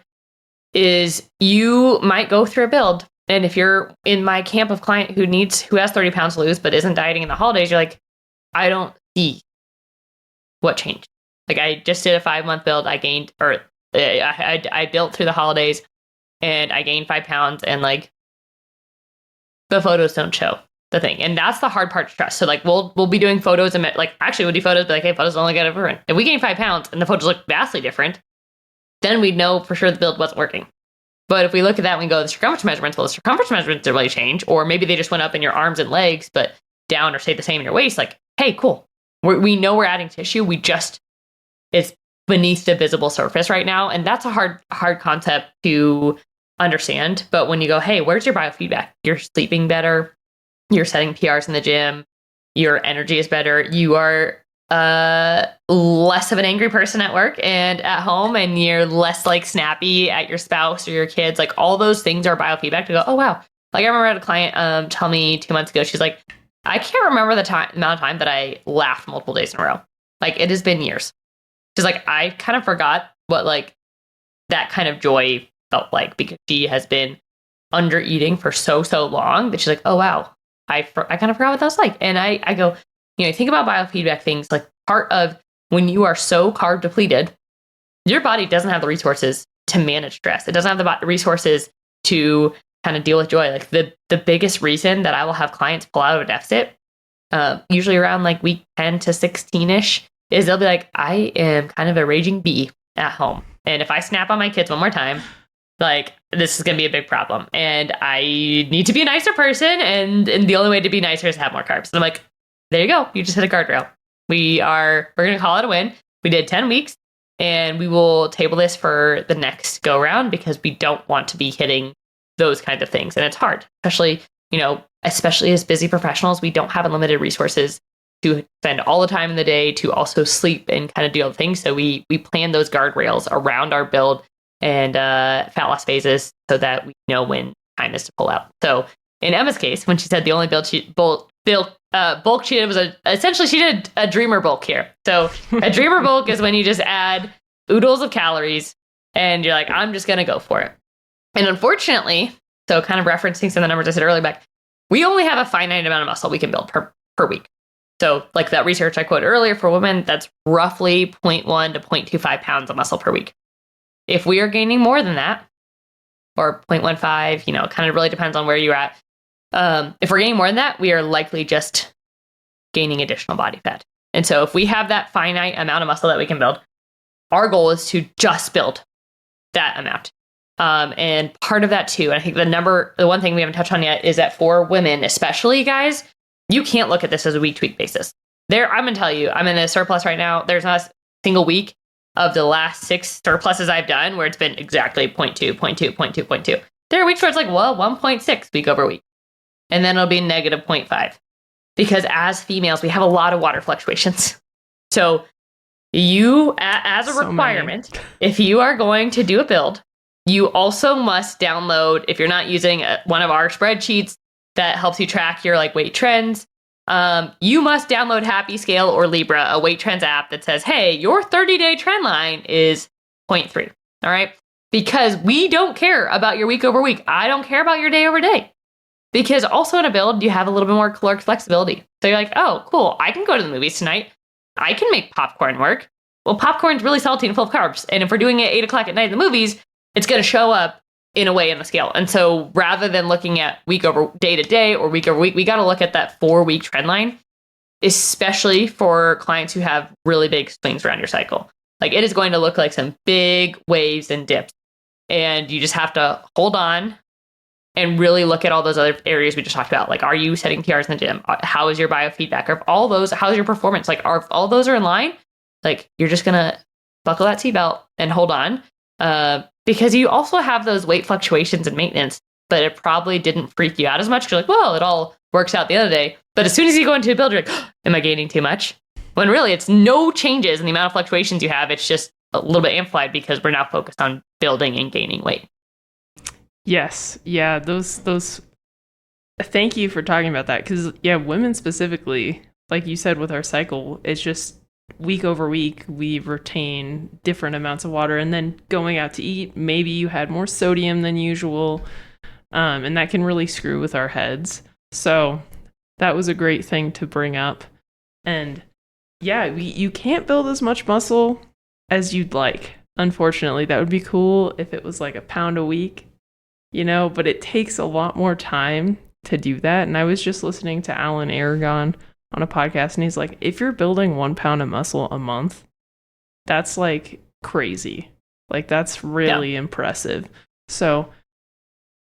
is you might go through a build. And if you're in my camp of client who has 30 pounds to lose, but isn't dieting in the holidays, you're like, I don't see what changed. Like, I just did a 5-month build. I gained, or I built through the holidays and I gained 5 pounds, and like the photos don't show the thing. And that's the hard part to trust. So like, we'll be doing photos and like, actually we'll do photos, but like, hey, photos only got different. If we gain 5 pounds and the photos look vastly different, then we'd know for sure the build wasn't working. But if we look at that and we go, the circumference measurements, well, the circumference measurements didn't really change, or maybe they just went up in your arms and legs, but down or stayed the same in your waist. Like, hey, cool. We know we're adding tissue. It's beneath the visible surface right now. And that's a hard concept to understand. But when you go, hey, where's your biofeedback? You're sleeping better. You're setting PRs in the gym. Your energy is better. You are less of an angry person at work and at home, and you're less like snappy at your spouse or your kids. Like all those things are biofeedback to go, oh wow. Like I remember I had a client tell me 2 months ago, she's like, I can't remember the amount of time that I laughed multiple days in a row. Like it has been years. She's like, I kind of forgot what like that kind of joy felt like, because she has been under eating for so long that she's like, oh wow, I kind of forgot what that was like. And I go, think about biofeedback things, like part of when you are so carb depleted, your body doesn't have the resources to manage stress. It doesn't have the resources to kind of deal with joy. Like the biggest reason that I will have clients pull out of a deficit, usually around like week 10 to 16-ish, is they'll be like, I am kind of a raging bee at home. And if I snap on my kids one more time, like this is going to be a big problem. And I need to be a nicer person. And the only way to be nicer is to have more carbs. And I'm like, there you go. You just hit a guardrail. We're going to call it a win. We did 10 weeks and we will table this for the next go round, because we don't want to be hitting those kinds of things. And it's hard, especially as busy professionals, we don't have unlimited resources to spend all the time in the day to also sleep and kind of do other things. So we plan those guardrails around our build and fat loss phases so that we know when time is to pull out. So in Emma's case, when she said the only bulk she did was essentially she did a dreamer bulk here. So a dreamer bulk is when you just add oodles of calories and you're like, I'm just going to go for it. And unfortunately, so kind of referencing some of the numbers I said earlier back, we only have a finite amount of muscle we can build per week. So like that research I quoted earlier for women, that's roughly 0.1 to 0.25 pounds of muscle per week. If we are gaining more than that, or 0.15, it kind of really depends on where you're at. If we're gaining more than that, we are likely just gaining additional body fat. And so if we have that finite amount of muscle that we can build, our goal is to just build that amount. And part of that too, and I think the one thing we haven't touched on yet is that for women, especially guys, you can't look at this as a week-to-week basis. I'm going to tell you, I'm in a surplus right now. There's not a single week of the last 6 surpluses I've done where it's been exactly 0.2, 0.2, 0.2, 0.2. There are weeks where it's like, 1.6 week over week. And then it'll be negative 0.5. Because as females, we have a lot of water fluctuations. So you, as a requirement, if you are going to do a build, you also must download, if you're not using one of our spreadsheets that helps you track your like weight trends, you must download Happy Scale or Libra, a weight trends app that says, hey, your 30-day trend line is 0.3. All right. Because we don't care about your week over week. I don't care about your day over day. Because also in a build, you have a little bit more caloric flexibility. So you're like, oh, cool. I can go to the movies tonight. I can make popcorn work. Well, popcorn's really salty and full of carbs. And if we're doing it at 8 o'clock at night in the movies, it's going to show up in a way in the scale. And so rather than looking at week over day to day or week over week, we got to look at that 4-week trend line, especially for clients who have really big swings around your cycle. Like it is going to look like some big waves and dips. And you just have to hold on and really look at all those other areas we just talked about. Like, are you setting PRs in the gym? How is your biofeedback? Are all those, how's your performance? Like, are all those are in line? Like, you're just going to buckle that seatbelt and hold on. Because you also have those weight fluctuations and maintenance, but it probably didn't freak you out as much. You're like, well, it all works out the end of the day. But as soon as you go into a build, you're like, oh, am I gaining too much? When really it's no changes in the amount of fluctuations you have. It's just a little bit amplified because we're now focused on building and gaining weight. Yes. Yeah. Those, thank you for talking about that. Cause yeah, women specifically, like you said, with our cycle, it's just week over week, we retain different amounts of water, and then going out to eat, maybe you had more sodium than usual. And that can really screw with our heads. So that was a great thing to bring up. And yeah, you can't build as much muscle as you'd like. Unfortunately, that would be cool if it was like a pound a week, but it takes a lot more time to do that. And I was just listening to Alan Aragon on a podcast, and he's like, if you're building 1 pound of muscle a month, that's like crazy. Like that's really impressive. So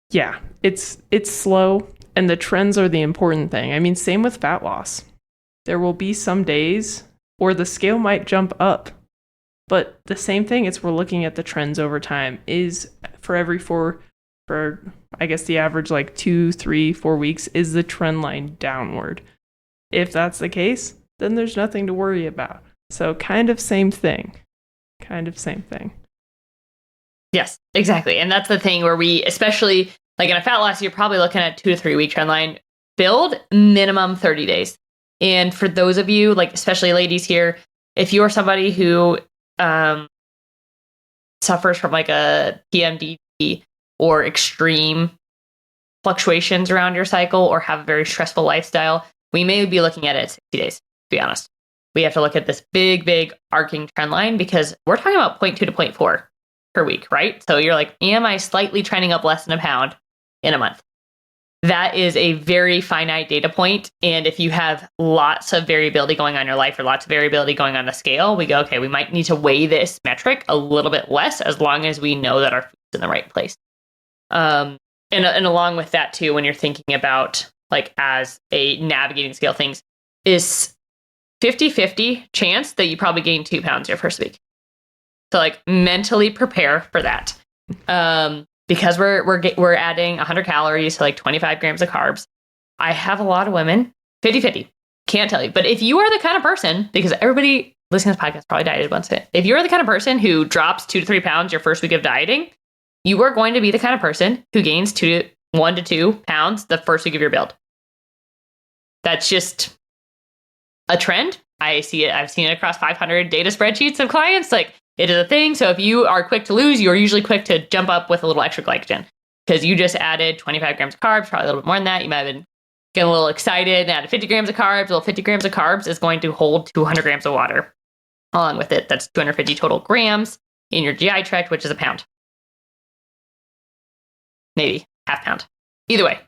yeah, it's slow, and the trends are the important thing. I mean, same with fat loss. There will be some days or the scale might jump up, but the same thing, we're looking at the trends over time. Is for every 4 for, I guess, the average like 2, 3, 4 weeks is the trend line downward. If that's the case, then there's nothing to worry about. So kind of same thing. Yes, exactly. And that's the thing where we, especially like in a fat loss, you're probably looking at 2 to 3 week trend line. Build minimum 30 days. And for those of you, like especially ladies here, if you're somebody who suffers from like a PMDD or extreme fluctuations around your cycle or have a very stressful lifestyle, we may be looking at it at 60 days, to be honest. We have to look at this big arcing trend line because we're talking about 0.2 to 0.4 per week, right? So you're like, am I slightly trending up less than a pound in a month? That is a very finite data point. And if you have lots of variability going on in your life or lots of variability going on the scale, we go, okay, we might need to weigh this metric a little bit less as long as we know that our food's in the right place. And along with that too, when you're thinking about like as a navigating scale things, is 50-50 chance that you probably gain 2 pounds your first week. So like mentally prepare for that. Because we're adding 100 calories to like 25 grams of carbs. I have a lot of women, 50-50, can't tell you. But if you are the kind of person, because everybody listening to this podcast probably dieted once, if you're the kind of person who drops 2 to 3 pounds your first week of dieting, you are going to be the kind of person who gains 1 to 2 pounds the first week of your build. That's just a trend. I see it. I've seen it across 500 data spreadsheets of clients. Like, it is a thing. So if you are quick to lose, you're usually quick to jump up with a little extra glycogen because you just added 25 grams of carbs, probably a little bit more than that. You might have been getting a little excited and added 50 grams of carbs. A little 50 grams of carbs is going to hold 200 grams of water along with it. That's 250 total grams in your GI tract, which is a pound. Maybe half pound. Either way.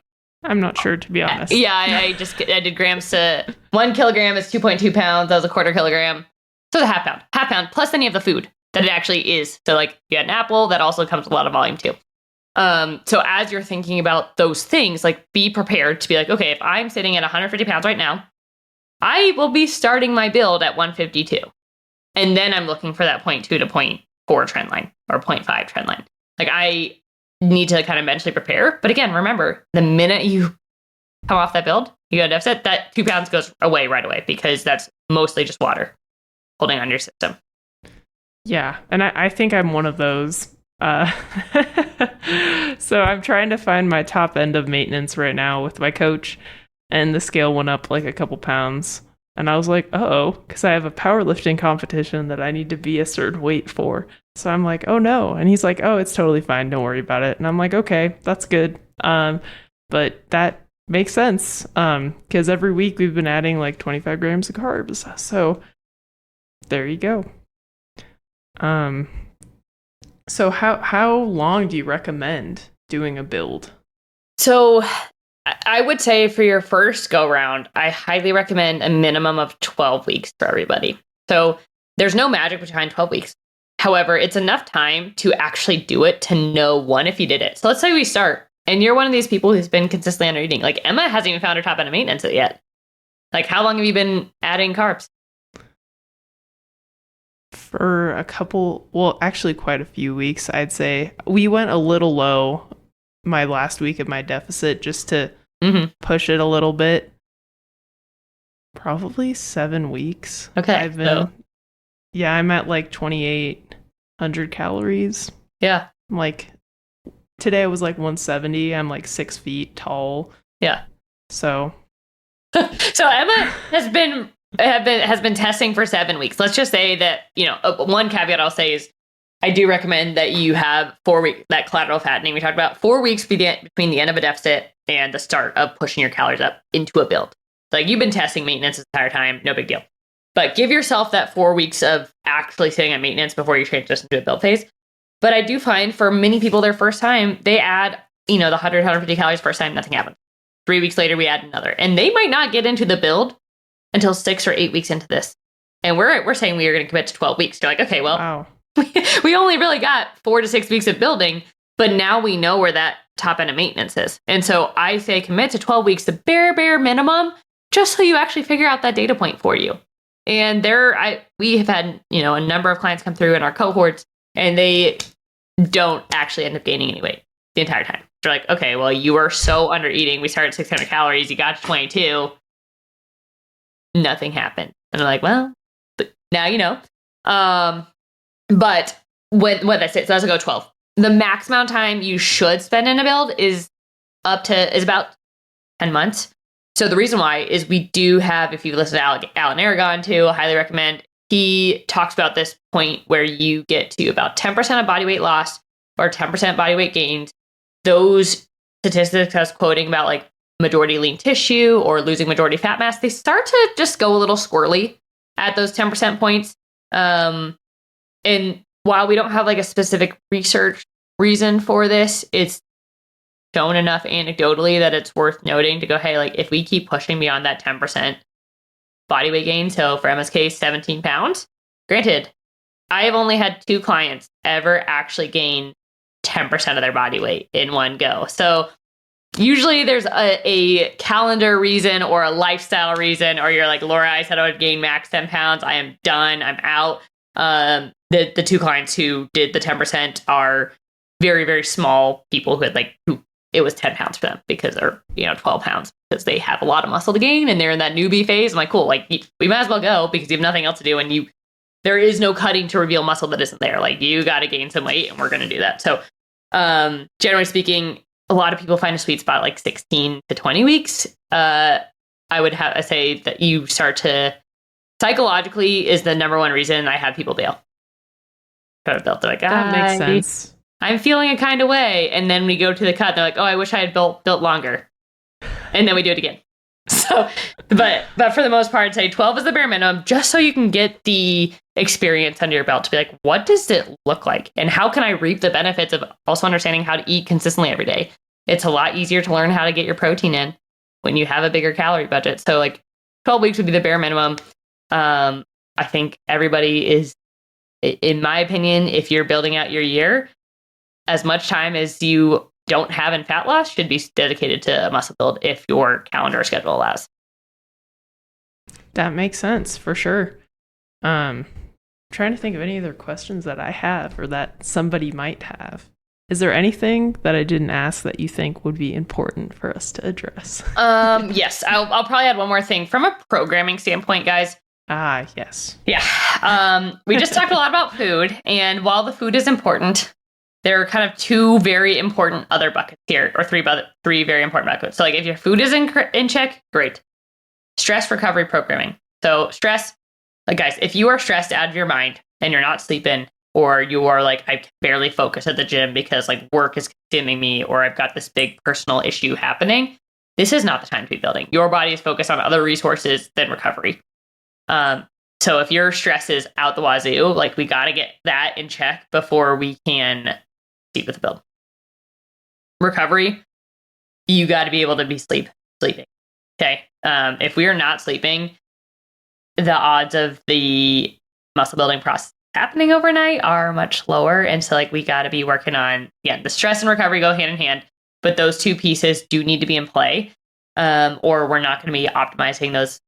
I'm not sure, to be honest. Yeah, I did grams to 1 kilogram is 2.2 pounds. That was a quarter kilogram. So the half pound, plus then you have the food that it actually is. So like you had an apple, that also comes with a lot of volume too. So as you're thinking about those things, like be prepared to be like, okay, if I'm sitting at 150 pounds right now, I will be starting my build at 152. And then I'm looking for that 0.2 to 0.4 trend line or 0.5 trend line. Like I need to kind of mentally prepare. But again, remember, the minute you come off that build, you got a deficit, that 2 pounds goes away right away because that's mostly just water holding on your system. Yeah, and I think I'm one of those. So I'm trying to find my top end of maintenance right now with my coach, and the scale went up like a couple pounds. And I was like, oh, because I have a powerlifting competition that I need to be a certain weight for. So I'm like, oh no. And he's like, oh, it's totally fine. Don't worry about it. And I'm like, okay, that's good. But that makes sense. Because every week we've been adding like 25 grams of carbs. So there you go. So how long do you recommend doing a build? So I would say for your first go round, I highly recommend a minimum of 12 weeks for everybody. So there's no magic behind 12 weeks. However, it's enough time to actually do it to know, one, if you did it. So let's say we start and you're one of these people who's been consistently under eating. Like Emma hasn't even found her top end of maintenance yet. Like how long have you been adding carbs? For a couple, well, actually quite a few weeks, I'd say. We went a little low my last week of my deficit just to push it a little bit. Probably 7 weeks. Okay. I've been, yeah, I'm at like 2,800 calories. Yeah. Like today I was like 170. I'm like 6 feet tall. Yeah. So Emma has been testing for 7 weeks. Let's just say that, one caveat I'll say is I do recommend that you have 4 weeks, that collateral fattening we talked about, 4 weeks between the end of a deficit and the start of pushing your calories up into a build. Like you've been testing maintenance this entire time, no big deal. But give yourself that 4 weeks of actually sitting at maintenance before you transition to a build phase. But I do find for many people their first time, they add, the 100, 150 calories first time, nothing happened. 3 weeks later, we add another. And they might not get into the build until 6 or 8 weeks into this. And we're saying we are going to commit to 12 weeks. You're like, okay, well, wow. we only really got 4 to 6 weeks of building, but now we know where that top end of maintenance is. And so I say commit to 12 weeks, the bare minimum, just so you actually figure out that data point for you. And we have had, a number of clients come through in our cohorts, and they don't actually end up gaining any weight the entire time. You're like, okay, well, you were so under eating. We started at 600 calories. You got to 22. Nothing happened. And they're like, well, now you know. But what that's it. So that's a go 12. The max amount of time you should spend in a build is about 10 months. So the reason why is we do have, if you listen to Alan Aragon too, I highly recommend. He talks about this point where you get to about 10% of body weight loss or 10% body weight gained. Those statistics I was quoting about like majority lean tissue or losing majority fat mass, they start to just go a little squirrely at those 10% points. And while we don't have like a specific research reason for this, it's shown enough anecdotally that it's worth noting to go, hey, like if we keep pushing beyond that 10% body weight gain, so for MSK, 17 pounds, granted, I have only had 2 clients ever actually gain 10% of their body weight in one go. So usually there's a calendar reason or a lifestyle reason, or you're like, Laura, I said I would gain max 10 pounds. I am done. I'm out. The 2 clients who did the 10% are very, very small people who had who it was 10 pounds for them because they're, 12 pounds because they have a lot of muscle to gain and they're in that newbie phase. I'm like, cool. Like we might as well go because you have nothing else to do. And there is no cutting to reveal muscle that isn't there. Like you got to gain some weight and we're going to do that. So, generally speaking, a lot of people find a sweet spot like 16 to 20 weeks. I would say that you start to psychologically is the number one reason I have people bail. They're like, that makes sense. I'm feeling a kind of way. And then we go to the cut. They're like, oh, I wish I had built longer. And then we do it again. So, but for the most part, I'd say 12 is the bare minimum, just so you can get the experience under your belt to be like, what does it look like? And how can I reap the benefits of also understanding how to eat consistently every day? It's a lot easier to learn how to get your protein in when you have a bigger calorie budget. So like 12 weeks would be the bare minimum. I think everybody is, in my opinion, if you're building out your year, as much time as you don't have in fat loss should be dedicated to a muscle build if your calendar schedule allows. That makes sense for sure. Trying to think of any other questions that I have or that somebody might have. Is there anything that I didn't ask that you think would be important for us to address? Yes, I'll probably add one more thing from a programming standpoint, guys. Yes. Yeah. We just talked a lot about food, and while the food is important, there are kind of 2 very important other buckets here, or 3 very important buckets. So like if your food is in check, great. Stress recovery programming. So stress, like guys, if you are stressed out of your mind and you're not sleeping, or you are like, I can barely focus at the gym because like work is consuming me, or I've got this big personal issue happening, this is not the time to be building. Your body is focused on other resources than recovery. So if your stress is out the wazoo, like we got to get that in check before we can proceed with the build. Recovery, you got to be able to be sleeping. Okay. If we are not sleeping, the odds of the muscle building process happening overnight are much lower. And so like we got to be working on, the stress and recovery go hand in hand, but those 2 pieces do need to be in play. Or we're not going to be optimizing those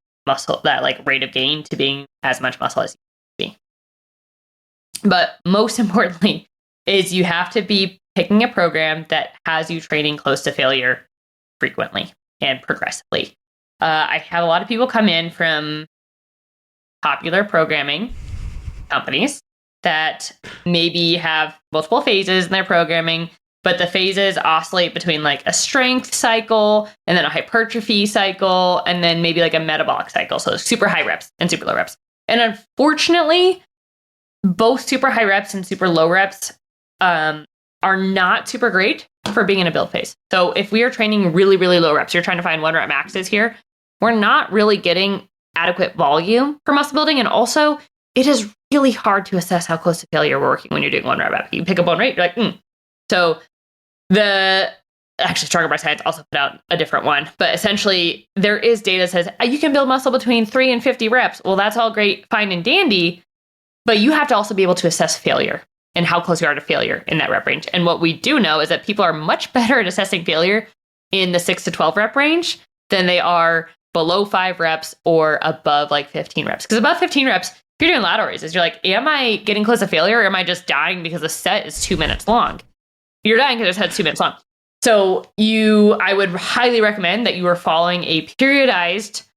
that like rate of gain to being as much muscle as you can be. But most importantly is you have to be picking a program that has you training close to failure frequently and progressively. I have a lot of people come in from popular programming companies that maybe have multiple phases in their programming, but the phases oscillate between like a strength cycle and then a hypertrophy cycle and then maybe like a metabolic cycle. So super high reps and super low reps. And unfortunately, both super high reps and super low reps are not super great for being in a build phase. So if we are training really, really low reps, you're trying to find 1 rep maxes here, we're not really getting adequate volume for muscle building. And also, it is really hard to assess how close to failure we're working when you're doing 1 rep. You pick up 1 rate, you're like, So Stronger by Science also put out a different one, but essentially there is data that says you can build muscle between 3 and 50 reps. Well, that's all great, fine and dandy, but you have to also be able to assess failure and how close you are to failure in that rep range. And what we do know is that people are much better at assessing failure in the 6 to 12 rep range than they are below 5 reps or above like 15 reps. Because above 15 reps, if you're doing lateral raises, you're like, am I getting close to failure or am I just dying because the set is 2 minutes long? You're dying because the set's 2 minutes long. So I would highly recommend that you are following a periodized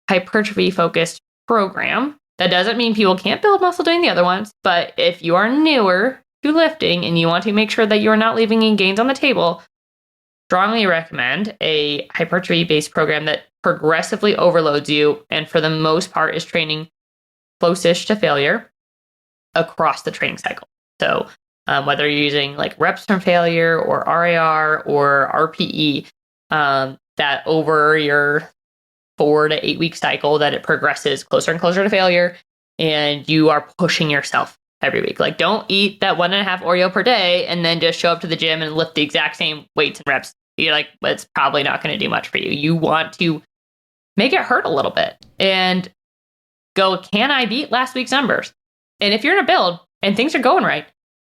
hypertrophy focused program. That doesn't mean people can't build muscle doing the other ones, but if you are newer to lifting and you want to make sure that you're not leaving any gains on the table, strongly recommend a hypertrophy based program that progressively overloads you and for the most part is training close-ish to failure across the training cycle. So whether you're using like reps from failure or RAR or RPE, that over your 4 to 8 week cycle that it progresses closer and closer to failure and you are pushing yourself every week. Like don't eat that 1.5 Oreo per day and then just show up to the gym and lift the exact same weights and reps. You're like, it's probably not going to do much for you. You want to make it hurt a little bit and go, can I beat last week's numbers? And if you're in a build and things are going right,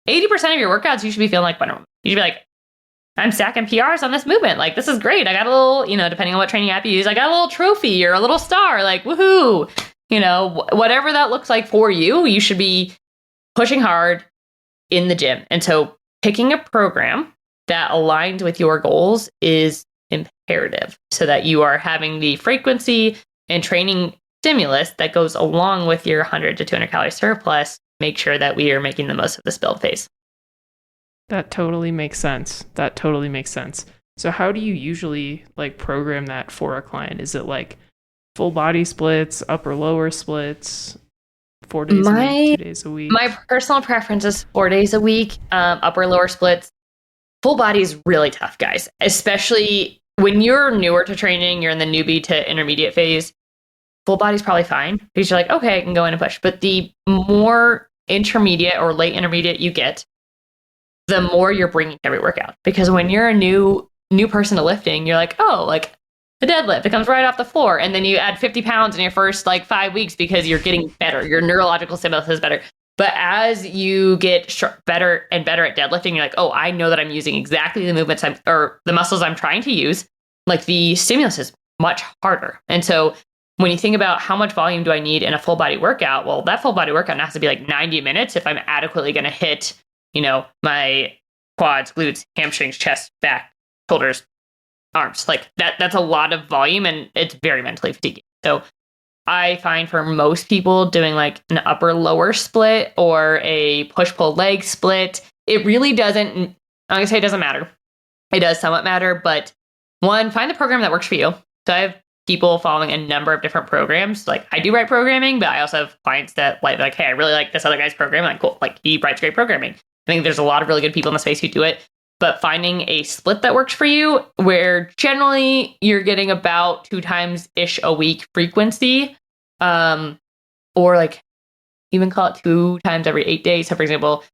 80% of your workouts, you should be feeling like Wonder Woman. You should be like, I'm stacking PRs on this movement. Like, this is great. I got a little, depending on what training app you use, I got a little trophy or a little star. Like, woohoo. Whatever that looks like for you, you should be pushing hard in the gym. And so picking a program that aligns with your goals is imperative so that you are having the frequency and training stimulus that goes along with your 100 to 200 calorie surplus. Make sure that we are making the most of this build phase. That totally makes sense. So how do you usually like program that for a client? Is it like full body splits, upper lower splits, 4 days a week, 2 days a week? My personal preference is 4 days a week, upper lower splits. Full body is really tough, guys, especially when you're newer to training, you're in the newbie to intermediate phase. Full body's probably fine because you're like, okay, I can go in and push. But the more intermediate or late intermediate you get, the more you're bringing every workout. Because when you're a new person to lifting, you're like, oh, like the deadlift, it comes right off the floor. And then you add 50 pounds in your first 5 weeks because you're getting better. Your neurological stimulus is better. But as you get better and better at deadlifting, you're like, oh, I know that I'm using exactly the movements or the muscles I'm trying to use. Like the stimulus is much harder. And so when you think about how much volume do I need in a full body workout, well, that full body workout has to be 90 minutes if I'm adequately going to hit, my quads, glutes, hamstrings, chest, back, shoulders, arms. That's a lot of volume and it's very mentally fatiguing. So I find for most people doing an upper lower split or a push pull leg split, it really doesn't, I'm going to say it doesn't matter. It does somewhat matter, but one, find the program that works for you. So I have people following a number of different programs. I do write programming, but I also have clients that hey, I really like this other guy's program. Cool. He writes great programming. I think there's a lot of really good people in the space who do it, but finding a split that works for you where generally you're getting about 2 times-ish a week frequency, or even call it 2 times every 8 days. So for example,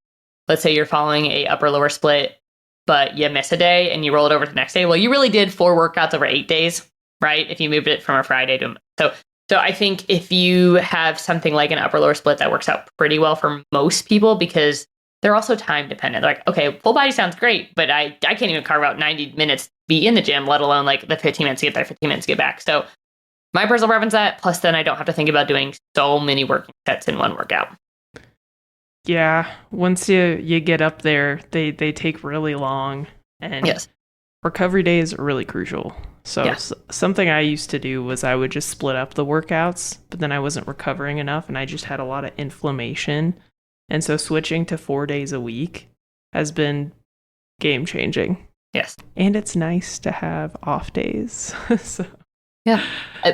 let's say you're following a upper lower split, but you miss a day and you roll it over to the next day. Well, you really did 4 workouts over 8 days, right? If you moved it from a Friday to so I think if you have something like an upper lower split, that works out pretty well for most people because they're also time dependent. They're okay, full body sounds great, but I can't even carve out 90 minutes to be in the gym, let alone the 15 minutes to get there, 15 minutes to get back. So my personal preference is that, plus then I don't have to think about doing so many working sets in one workout. Yeah, once you get up there, they take really long, and yes. Recovery days are really crucial. So something I used to do was I would just split up the workouts, but then I wasn't recovering enough, and I just had a lot of inflammation. And so switching to 4 days a week has been game changing. Yes. And it's nice to have off days. So. Yeah.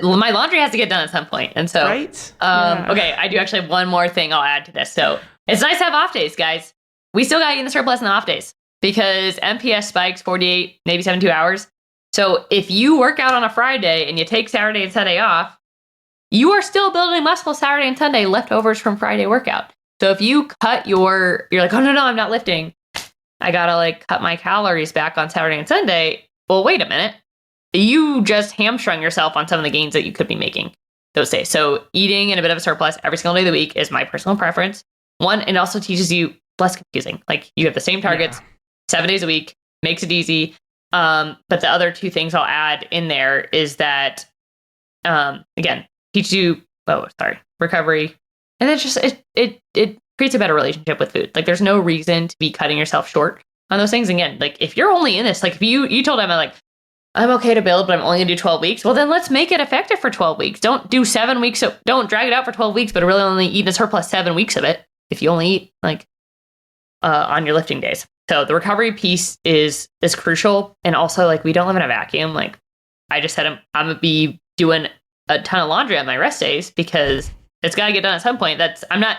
My laundry has to get done at some point. And so, right? Okay, I do actually have one more thing I'll add to this. So it's nice to have off days, guys. We still got you in the surplus in the off days because MPS spikes 48, maybe 72 hours. So if you work out on a Friday and you take Saturday and Sunday off, you are still building muscle Saturday and Sunday leftovers from Friday workout. So if you cut you're like, oh, no, I'm not lifting. I got to cut my calories back on Saturday and Sunday. Well, wait a minute. You just hamstrung yourself on some of the gains that you could be making those days. So eating in a bit of a surplus every single day of the week is my personal preference. One, it also teaches you less confusing. You have the same targets 7 days a week, makes it easy. But the other 2 things I'll add in there is that, again, teaches you, recovery. And then just, it creates a better relationship with food. There's no reason to be cutting yourself short on those things. Again, like if you're only in this, like if you told him like, I'm okay to build, but I'm only gonna do 12 weeks. Well, then let's make it effective for 12 weeks. Don't do 7 weeks. Don't drag it out for 12 weeks, but really only eat in a surplus 7 weeks of it. If you only eat like on your lifting days. So the recovery piece is crucial. And also like we don't live in a vacuum. Like I just said, I'm gonna be doing a ton of laundry on my rest days because it's got to get done at some point. I'm not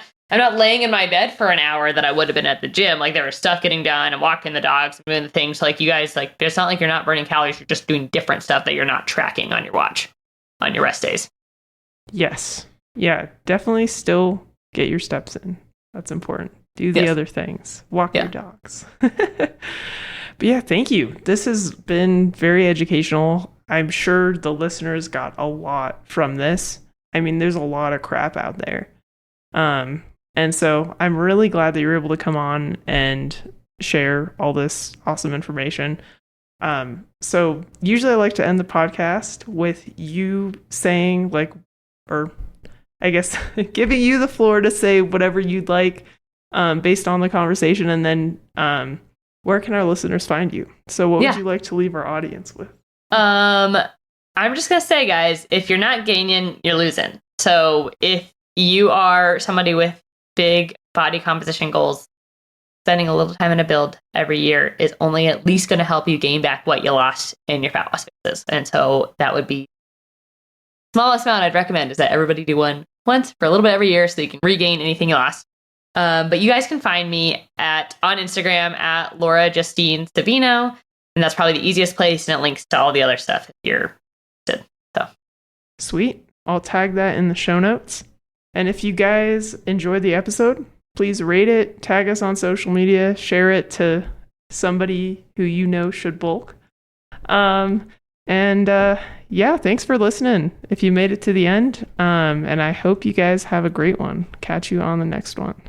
laying in my bed for an hour that I would have been at the gym. Like there was stuff getting done and walking the dogs and doing the things. Like you guys, like it's not like you're not burning calories. You're just doing different stuff that you're not tracking on your watch on your rest days. Yes. Yeah, definitely still get your steps in. That's important. Do the other things. Walk your dogs. But yeah, thank you. This has been very educational. I'm sure the listeners got a lot from this. I mean, there's a lot of crap out there. And so I'm really glad that you're able to come on and share all this awesome information. So usually I like to end the podcast with you saying like, or I guess giving you the floor to say whatever you'd like, based on the conversation. And then, where can our listeners find you? So what would you like to leave our audience with? I'm just going to say, guys, if you're not gaining, you're losing. So if you are somebody with big body composition goals, spending a little time in a build every year is only at least going to help you gain back what you lost in your fat loss phases. And so that would be the smallest amount I'd recommend is that everybody do one once for a little bit every year so you can regain anything you lost. But you guys can find me on Instagram at Laura Justine Savino. And that's probably the easiest place. And it links to all the other stuff if you're interested. So sweet. I'll tag that in the show notes. And if you guys enjoyed the episode, please rate it, tag us on social media, share it to somebody who you know should bulk. Thanks for listening if you made it to the end. And I hope you guys have a great one. Catch you on the next one.